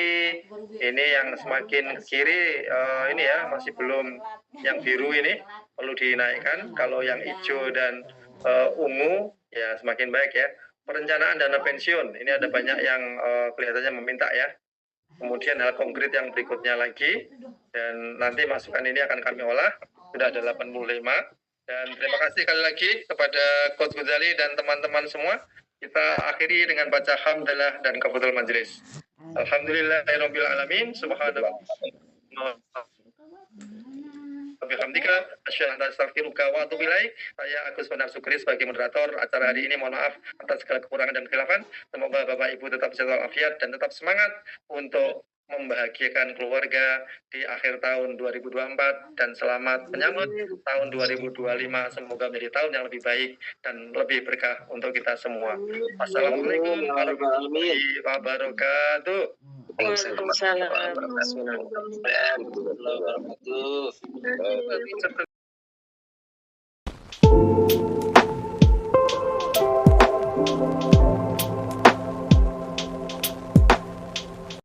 ini yang semakin ke kiri ini ya, masih belum, yang biru ini perlu dinaikkan. Kalau yang hijau dan ungu ya semakin baik ya. Perencanaan dana pensiun ini ada banyak yang kelihatannya meminta ya. Kemudian hal konkret yang berikutnya lagi, dan nanti masukan ini akan kami olah. Sudah ada 85, dan terima kasih sekali lagi kepada Coach Ghazali dan teman-teman semua. Kita akhiri dengan baca hamdalah dan kafatul majelis. Alhamdulillahirabbil alamin, subhanallah. Alhamdulillah, astaghfiruka wa atubu ilaik. Saya Agus Benar Sukri sebagai moderator acara hari ini. Mohon maaf atas segala kekurangan dan khilafan. Semoga Bapak Ibu tetap sehat walafiat dan tetap semangat untuk membahagiakan keluarga di akhir tahun 2024, dan selamat menyambut tahun 2025. Semoga menjadi tahun yang lebih baik dan lebih berkah untuk kita semua. Assalamualaikum warahmatullahi wabarakatuh. Waalaikumsalam. Warahmatullahi wabarakatuh.